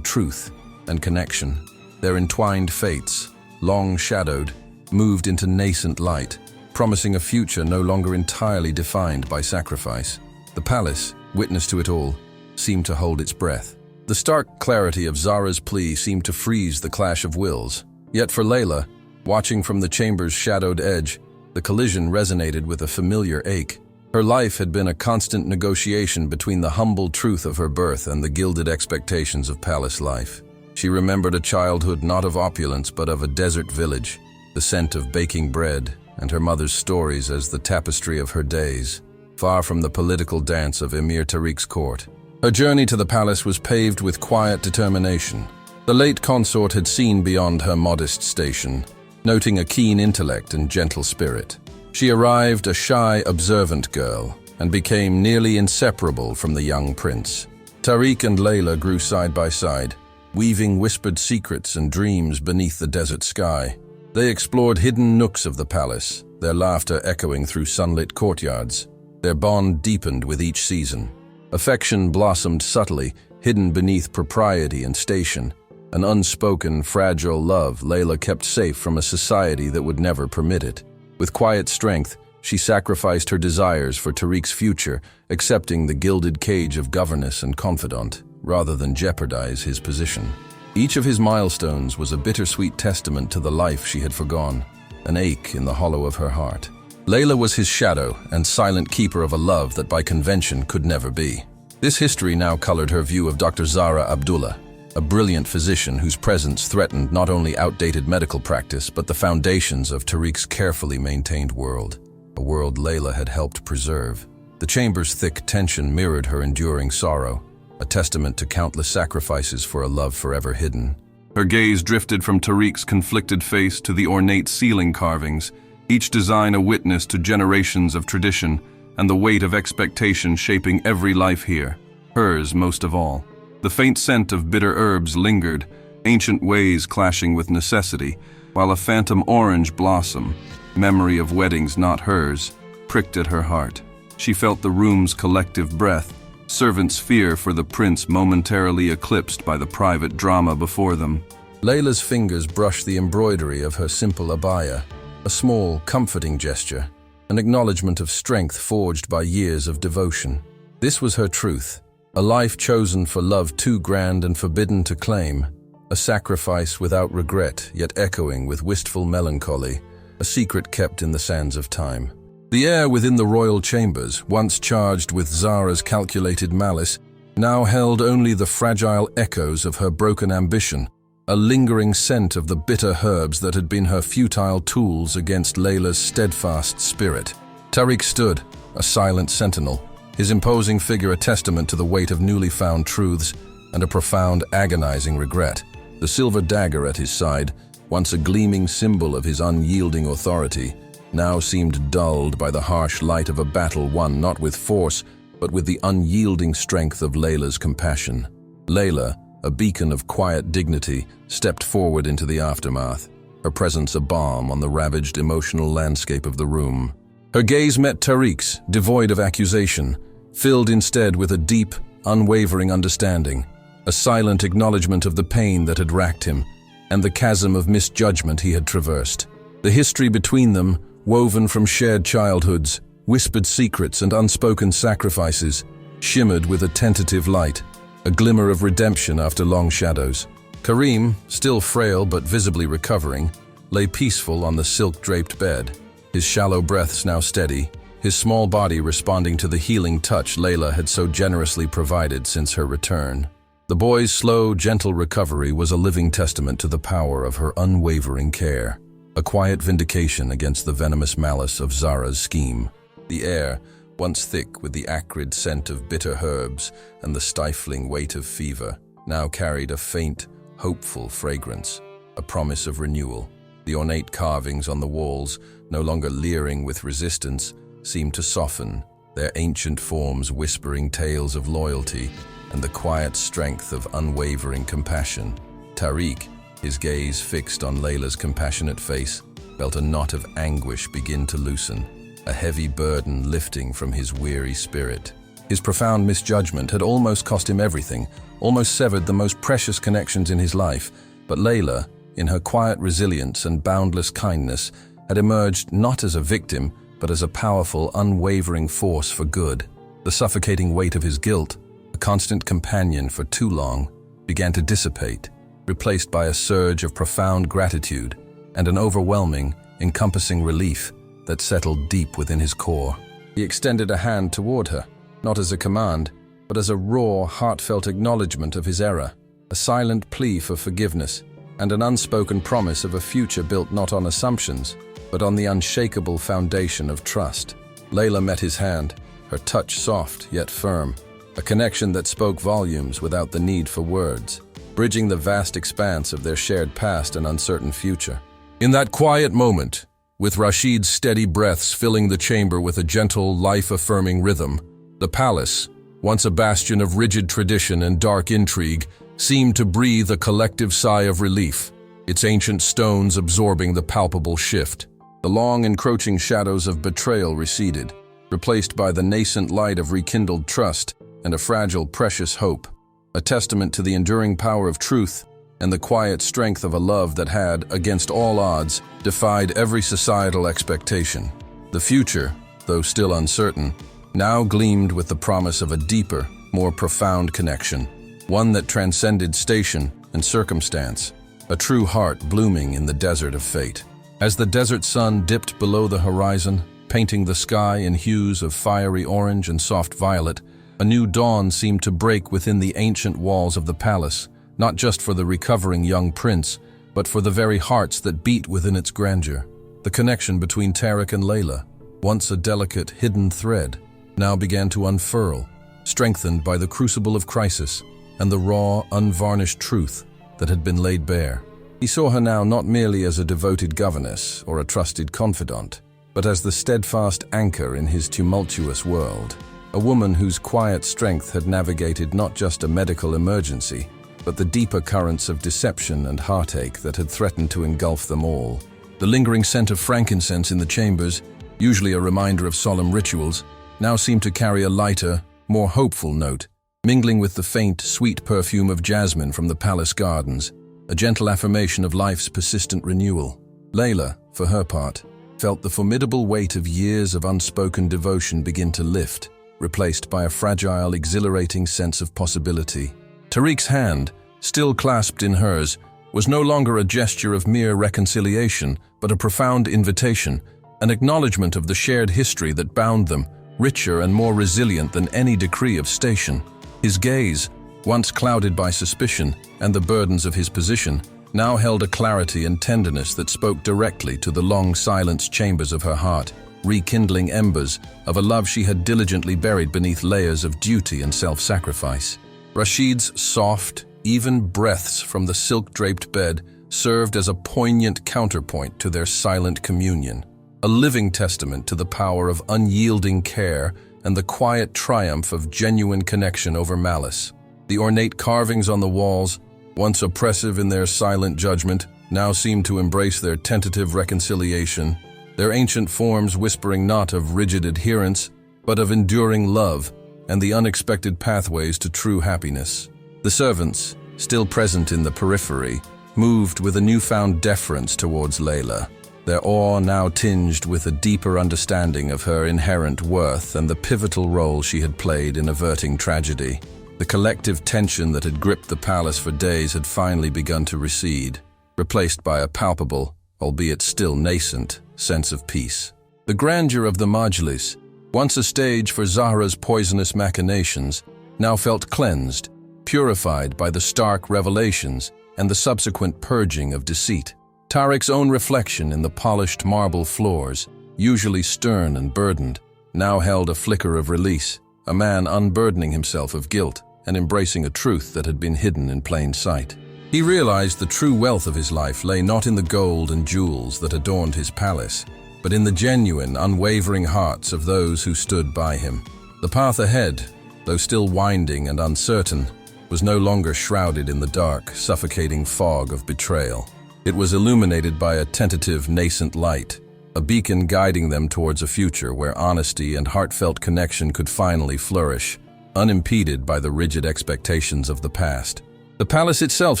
truth and connection. Their entwined fates, long shadowed, moved into nascent light, promising a future no longer entirely defined by sacrifice. The palace, witness to it all, seemed to hold its breath. The stark clarity of Zahra's plea seemed to freeze the clash of wills. Yet for Layla, watching from the chamber's shadowed edge, the collision resonated with a familiar ache. Her life had been a constant negotiation between the humble truth of her birth and the gilded expectations of palace life. She remembered a childhood not of opulence but of a desert village, the scent of baking bread, and her mother's stories as the tapestry of her days, far from the political dance of Emir Tariq's court. Her journey to the palace was paved with quiet determination. The late consort had seen beyond her modest station, noting a keen intellect and gentle spirit. She arrived a shy, observant girl and became nearly inseparable from the young prince. Tariq and Layla grew side by side, weaving whispered secrets and dreams beneath the desert sky. They explored hidden nooks of the palace, their laughter echoing through sunlit courtyards. Their bond deepened with each season. Affection blossomed subtly, hidden beneath propriety and station. An unspoken, fragile love Layla kept safe from a society that would never permit it. With quiet strength, she sacrificed her desires for Tariq's future, accepting the gilded cage of governess and confidant, rather than jeopardize his position. Each of his milestones was a bittersweet testament to the life she had forgone, an ache in the hollow of her heart. Layla was his shadow and silent keeper of a love that by convention could never be. This history now colored her view of Dr. Zahra Abdullah, a brilliant physician whose presence threatened not only outdated medical practice but the foundations of Tariq's carefully maintained world, a world Layla had helped preserve. The chamber's thick tension mirrored her enduring sorrow, a testament to countless sacrifices for a love forever hidden. Her gaze drifted from Tariq's conflicted face to the ornate ceiling carvings, each design a witness to generations of tradition and the weight of expectation shaping every life here, hers most of all. The faint scent of bitter herbs lingered, ancient ways clashing with necessity, while a phantom orange blossom, memory of weddings not hers, pricked at her heart. She felt the room's collective breath, servants' fear for the prince momentarily eclipsed by the private drama before them. Layla's fingers brushed the embroidery of her simple abaya, a small, comforting gesture, an acknowledgement of strength forged by years of devotion. This was her truth. A life chosen for love too grand and forbidden to claim, a sacrifice without regret, yet echoing with wistful melancholy, a secret kept in the sands of time. The air within the royal chambers, once charged with Zara's calculated malice, now held only the fragile echoes of her broken ambition, a lingering scent of the bitter herbs that had been her futile tools against Layla's steadfast spirit. Tariq stood, a silent sentinel, his imposing figure a testament to the weight of newly found truths and a profound, agonizing regret. The silver dagger at his side, once a gleaming symbol of his unyielding authority, now seemed dulled by the harsh light of a battle won not with force, but with the unyielding strength of Layla's compassion. Layla, a beacon of quiet dignity, stepped forward into the aftermath, her presence a balm on the ravaged emotional landscape of the room. Her gaze met Tariq's, devoid of accusation, filled instead with a deep, unwavering understanding, a silent acknowledgement of the pain that had racked him, and the chasm of misjudgment he had traversed. The history between them, woven from shared childhoods, whispered secrets and unspoken sacrifices, shimmered with a tentative light, a glimmer of redemption after long shadows. Karim, still frail but visibly recovering, lay peaceful on the silk-draped bed, his shallow breaths now steady, his small body responding to the healing touch Layla had so generously provided since her return. The boy's slow, gentle recovery was a living testament to the power of her unwavering care, a quiet vindication against the venomous malice of Zara's scheme. The air, once thick with the acrid scent of bitter herbs and the stifling weight of fever, now carried a faint, hopeful fragrance, a promise of renewal. The ornate carvings on the walls, no longer leering with resistance, seemed to soften, their ancient forms whispering tales of loyalty and the quiet strength of unwavering compassion. Tariq, his gaze fixed on Layla's compassionate face, felt a knot of anguish begin to loosen, a heavy burden lifting from his weary spirit. His profound misjudgment had almost cost him everything, almost severed the most precious connections in his life, but Layla, in her quiet resilience and boundless kindness, had emerged not as a victim, but as a powerful, unwavering force for good. The suffocating weight of his guilt, a constant companion for too long, began to dissipate, replaced by a surge of profound gratitude and an overwhelming, encompassing relief that settled deep within his core. He extended a hand toward her, not as a command, but as a raw, heartfelt acknowledgement of his error, a silent plea for forgiveness, and an unspoken promise of a future built not on assumptions, but on the unshakable foundation of trust. Layla met his hand, her touch soft yet firm, a connection that spoke volumes without the need for words, bridging the vast expanse of their shared past and uncertain future. In that quiet moment, with Rashid's steady breaths filling the chamber with a gentle, life-affirming rhythm, the palace, once a bastion of rigid tradition and dark intrigue, seemed to breathe a collective sigh of relief, its ancient stones absorbing the palpable shift. The long, encroaching shadows of betrayal receded, replaced by the nascent light of rekindled trust and a fragile, precious hope, a testament to the enduring power of truth and the quiet strength of a love that had, against all odds, defied every societal expectation. The future, though still uncertain, now gleamed with the promise of a deeper, more profound connection, one that transcended station and circumstance, a true heart blooming in the desert of fate. As the desert sun dipped below the horizon, painting the sky in hues of fiery orange and soft violet, a new dawn seemed to break within the ancient walls of the palace, not just for the recovering young prince, but for the very hearts that beat within its grandeur. The connection between Tariq and Layla, once a delicate, hidden thread, now began to unfurl, strengthened by the crucible of crisis and the raw, unvarnished truth that had been laid bare. He saw her now not merely as a devoted governess or a trusted confidant, but as the steadfast anchor in his tumultuous world, a woman whose quiet strength had navigated not just a medical emergency, but the deeper currents of deception and heartache that had threatened to engulf them all. The lingering scent of frankincense in the chambers, usually a reminder of solemn rituals, now seemed to carry a lighter, more hopeful note, mingling with the faint, sweet perfume of jasmine from the palace gardens, a gentle affirmation of life's persistent renewal. Layla, for her part, felt the formidable weight of years of unspoken devotion begin to lift, replaced by a fragile, exhilarating sense of possibility. Tariq's hand, still clasped in hers, was no longer a gesture of mere reconciliation, but a profound invitation, an acknowledgement of the shared history that bound them, richer and more resilient than any decree of station. His gaze, once clouded by suspicion and the burdens of his position, now held a clarity and tenderness that spoke directly to the long silenced chambers of her heart, rekindling embers of a love she had diligently buried beneath layers of duty and self-sacrifice. Rashid's soft, even breaths from the silk-draped bed served as a poignant counterpoint to their silent communion, a living testament to the power of unyielding care and the quiet triumph of genuine connection over malice. The ornate carvings on the walls, once oppressive in their silent judgment, now seemed to embrace their tentative reconciliation, their ancient forms whispering not of rigid adherence, but of enduring love and the unexpected pathways to true happiness. The servants, still present in the periphery, moved with a newfound deference towards Layla, their awe now tinged with a deeper understanding of her inherent worth and the pivotal role she had played in averting tragedy. The collective tension that had gripped the palace for days had finally begun to recede, replaced by a palpable, albeit still nascent, sense of peace. The grandeur of the Majlis, once a stage for Zahra's poisonous machinations, now felt cleansed, purified by the stark revelations and the subsequent purging of deceit. Tariq's own reflection in the polished marble floors, usually stern and burdened, now held a flicker of release, a man unburdening himself of guilt and embracing a truth that had been hidden in plain sight. He realized the true wealth of his life lay not in the gold and jewels that adorned his palace, but in the genuine, unwavering hearts of those who stood by him. The path ahead, though still winding and uncertain, was no longer shrouded in the dark, suffocating fog of betrayal. It was illuminated by a tentative, nascent light, a beacon guiding them towards a future where honesty and heartfelt connection could finally flourish, unimpeded by the rigid expectations of the past. The palace itself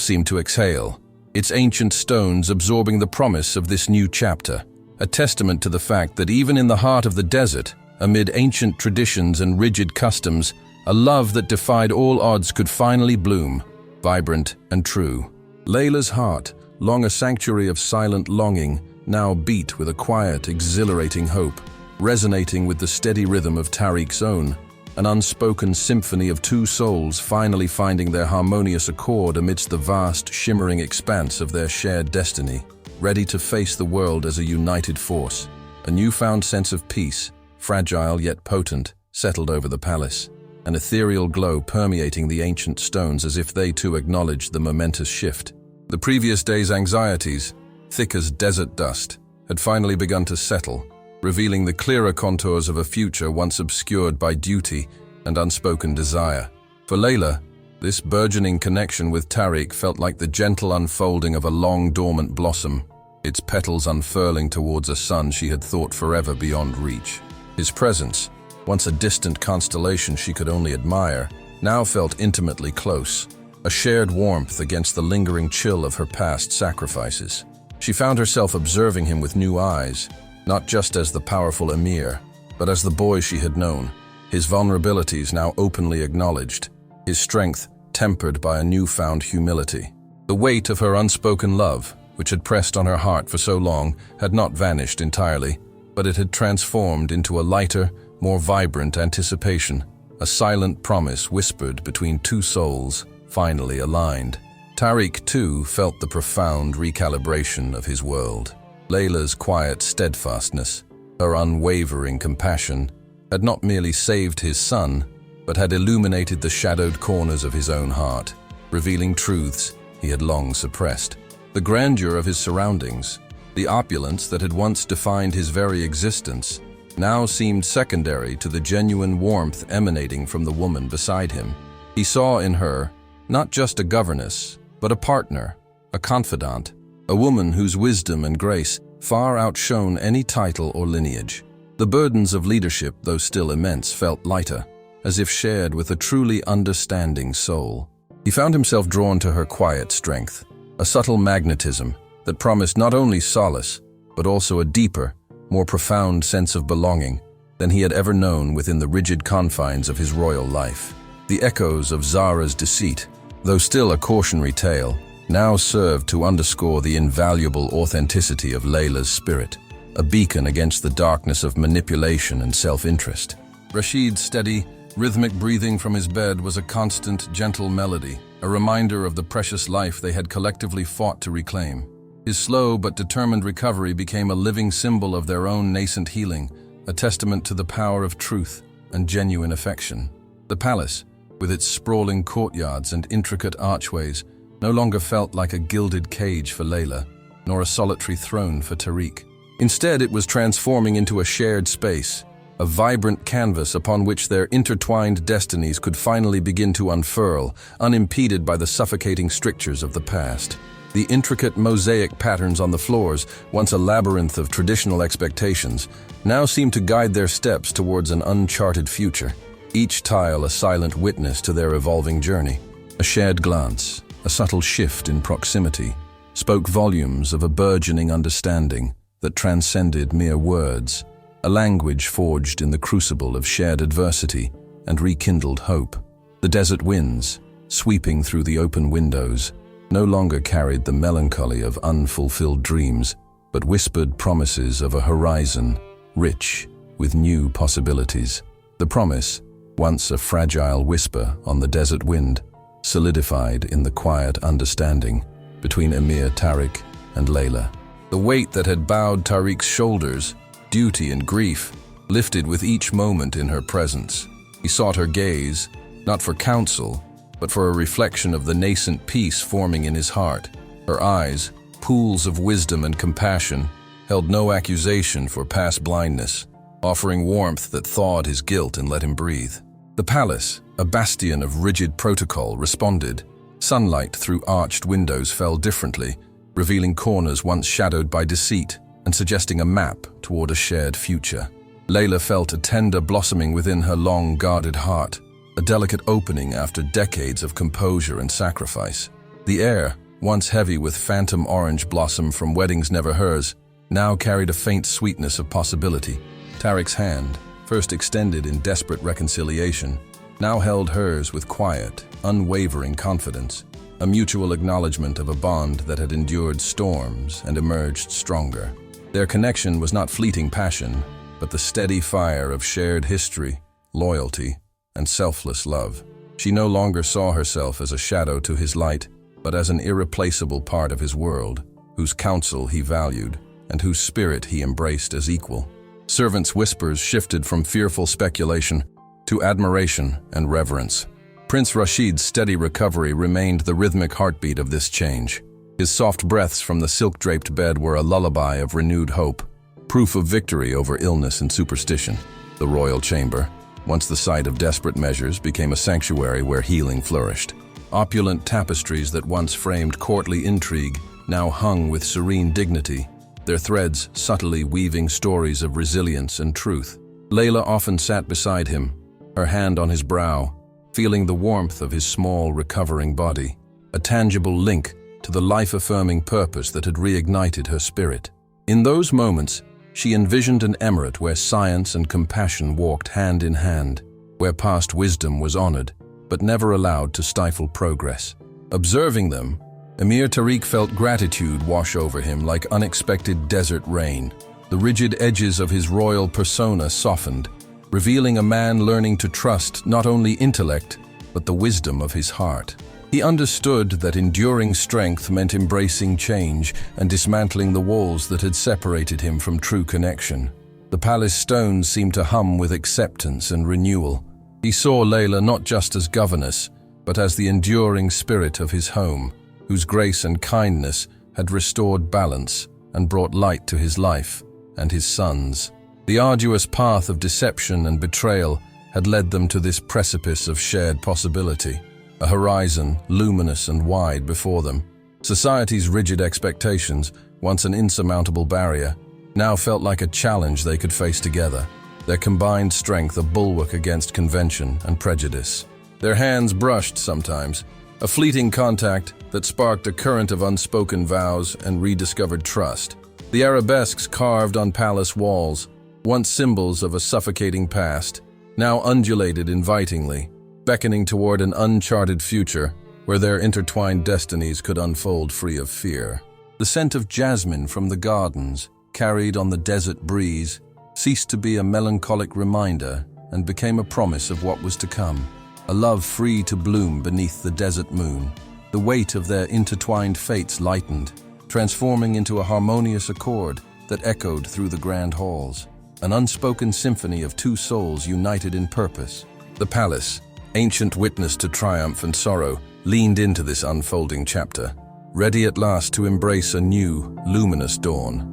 seemed to exhale, its ancient stones absorbing the promise of this new chapter, a testament to the fact that even in the heart of the desert, amid ancient traditions and rigid customs, a love that defied all odds could finally bloom, vibrant and true. Layla's heart, long a sanctuary of silent longing, now beat with a quiet, exhilarating hope, resonating with the steady rhythm of Tariq's own, an unspoken symphony of two souls finally finding their harmonious accord amidst the vast, shimmering expanse of their shared destiny, ready to face the world as a united force. A newfound sense of peace, fragile yet potent, settled over the palace, an ethereal glow permeating the ancient stones as if they too acknowledged the momentous shift. The previous day's anxieties, thick as desert dust, had finally begun to settle, revealing the clearer contours of a future once obscured by duty and unspoken desire. For Layla, this burgeoning connection with Tariq felt like the gentle unfolding of a long dormant blossom, its petals unfurling towards a sun she had thought forever beyond reach. His presence, once a distant constellation she could only admire, now felt intimately close, a shared warmth against the lingering chill of her past sacrifices. She found herself observing him with new eyes, not just as the powerful emir, but as the boy she had known, his vulnerabilities now openly acknowledged, his strength tempered by a newfound humility. The weight of her unspoken love, which had pressed on her heart for so long, had not vanished entirely, but it had transformed into a lighter, more vibrant anticipation, a silent promise whispered between two souls, finally aligned. Tariq, too, felt the profound recalibration of his world. Layla's quiet steadfastness, her unwavering compassion, had not merely saved his son, but had illuminated the shadowed corners of his own heart, revealing truths he had long suppressed. The grandeur of his surroundings, the opulence that had once defined his very existence, now seemed secondary to the genuine warmth emanating from the woman beside him. He saw in her not just a governess, but a partner, a confidant, a woman whose wisdom and grace far outshone any title or lineage. The burdens of leadership, though still immense, felt lighter, as if shared with a truly understanding soul. He found himself drawn to her quiet strength, a subtle magnetism that promised not only solace, but also a deeper, more profound sense of belonging than he had ever known within the rigid confines of his royal life. The echoes of Zahra's deceit, though still a cautionary tale, now served to underscore the invaluable authenticity of Layla's spirit, a beacon against the darkness of manipulation and self-interest. Rashid's steady, rhythmic breathing from his bed was a constant, gentle melody, a reminder of the precious life they had collectively fought to reclaim. His slow but determined recovery became a living symbol of their own nascent healing, a testament to the power of truth and genuine affection. The palace, with its sprawling courtyards and intricate archways, no longer felt like a gilded cage for Layla, nor a solitary throne for Tariq. Instead, it was transforming into a shared space, a vibrant canvas upon which their intertwined destinies could finally begin to unfurl, unimpeded by the suffocating strictures of the past. The intricate mosaic patterns on the floors, once a labyrinth of traditional expectations, now seemed to guide their steps towards an uncharted future, each tile a silent witness to their evolving journey. A shared glance, a subtle shift in proximity, spoke volumes of a burgeoning understanding that transcended mere words, a language forged in the crucible of shared adversity and rekindled hope. The desert winds, sweeping through the open windows, no longer carried the melancholy of unfulfilled dreams, but whispered promises of a horizon rich with new possibilities. The promise, once a fragile whisper on the desert wind, solidified in the quiet understanding between Emir Tariq and Layla. The weight that had bowed Tariq's shoulders, duty and grief, lifted with each moment in her presence. He sought her gaze, not for counsel, but for a reflection of the nascent peace forming in his heart. Her eyes, pools of wisdom and compassion, held no accusation for past blindness, offering warmth that thawed his guilt and let him breathe. The palace, a bastion of rigid protocol, responded. Sunlight through arched windows fell differently, revealing corners once shadowed by deceit and suggesting a map toward a shared future. Layla felt a tender blossoming within her long-guarded heart, a delicate opening after decades of composure and sacrifice. The air, once heavy with phantom orange blossom from weddings never hers, now carried a faint sweetness of possibility. Tariq's hand, first extended in desperate reconciliation, now held hers with quiet, unwavering confidence, a mutual acknowledgement of a bond that had endured storms and emerged stronger. Their connection was not fleeting passion, but the steady fire of shared history, loyalty, and selfless love. She no longer saw herself as a shadow to his light, but as an irreplaceable part of his world, whose counsel he valued, and whose spirit he embraced as equal. Servants' whispers shifted from fearful speculation to admiration and reverence. Prince Rashid's steady recovery remained the rhythmic heartbeat of this change. His soft breaths from the silk-draped bed were a lullaby of renewed hope, proof of victory over illness and superstition. The royal chamber, once the site of desperate measures, became a sanctuary where healing flourished. Opulent tapestries that once framed courtly intrigue now hung with serene dignity, their threads subtly weaving stories of resilience and truth. Layla often sat beside him, her hand on his brow, feeling the warmth of his small, recovering body, a tangible link to the life-affirming purpose that had reignited her spirit. In those moments, she envisioned an emirate where science and compassion walked hand in hand, where past wisdom was honored, but never allowed to stifle progress. Observing them, Emir Tariq felt gratitude wash over him like unexpected desert rain. The rigid edges of his royal persona softened, revealing a man learning to trust not only intellect, but the wisdom of his heart. He understood that enduring strength meant embracing change and dismantling the walls that had separated him from true connection. The palace stones seemed to hum with acceptance and renewal. He saw Layla not just as governess, but as the enduring spirit of his home, whose grace and kindness had restored balance and brought light to his life and his sons. The arduous path of deception and betrayal had led them to this precipice of shared possibility, a horizon luminous and wide before them. Society's rigid expectations, once an insurmountable barrier, now felt like a challenge they could face together, their combined strength a bulwark against convention and prejudice. Their hands brushed sometimes, a fleeting contact that sparked a current of unspoken vows and rediscovered trust. The arabesques carved on palace walls, once symbols of a suffocating past, now undulated invitingly, beckoning toward an uncharted future where their intertwined destinies could unfold free of fear. The scent of jasmine from the gardens, carried on the desert breeze, ceased to be a melancholic reminder and became a promise of what was to come, a love free to bloom beneath the desert moon. The weight of their intertwined fates lightened, transforming into a harmonious accord that echoed through the grand halls, an unspoken symphony of two souls united in purpose. The palace, ancient witness to triumph and sorrow, leaned into this unfolding chapter, ready at last to embrace a new, luminous dawn.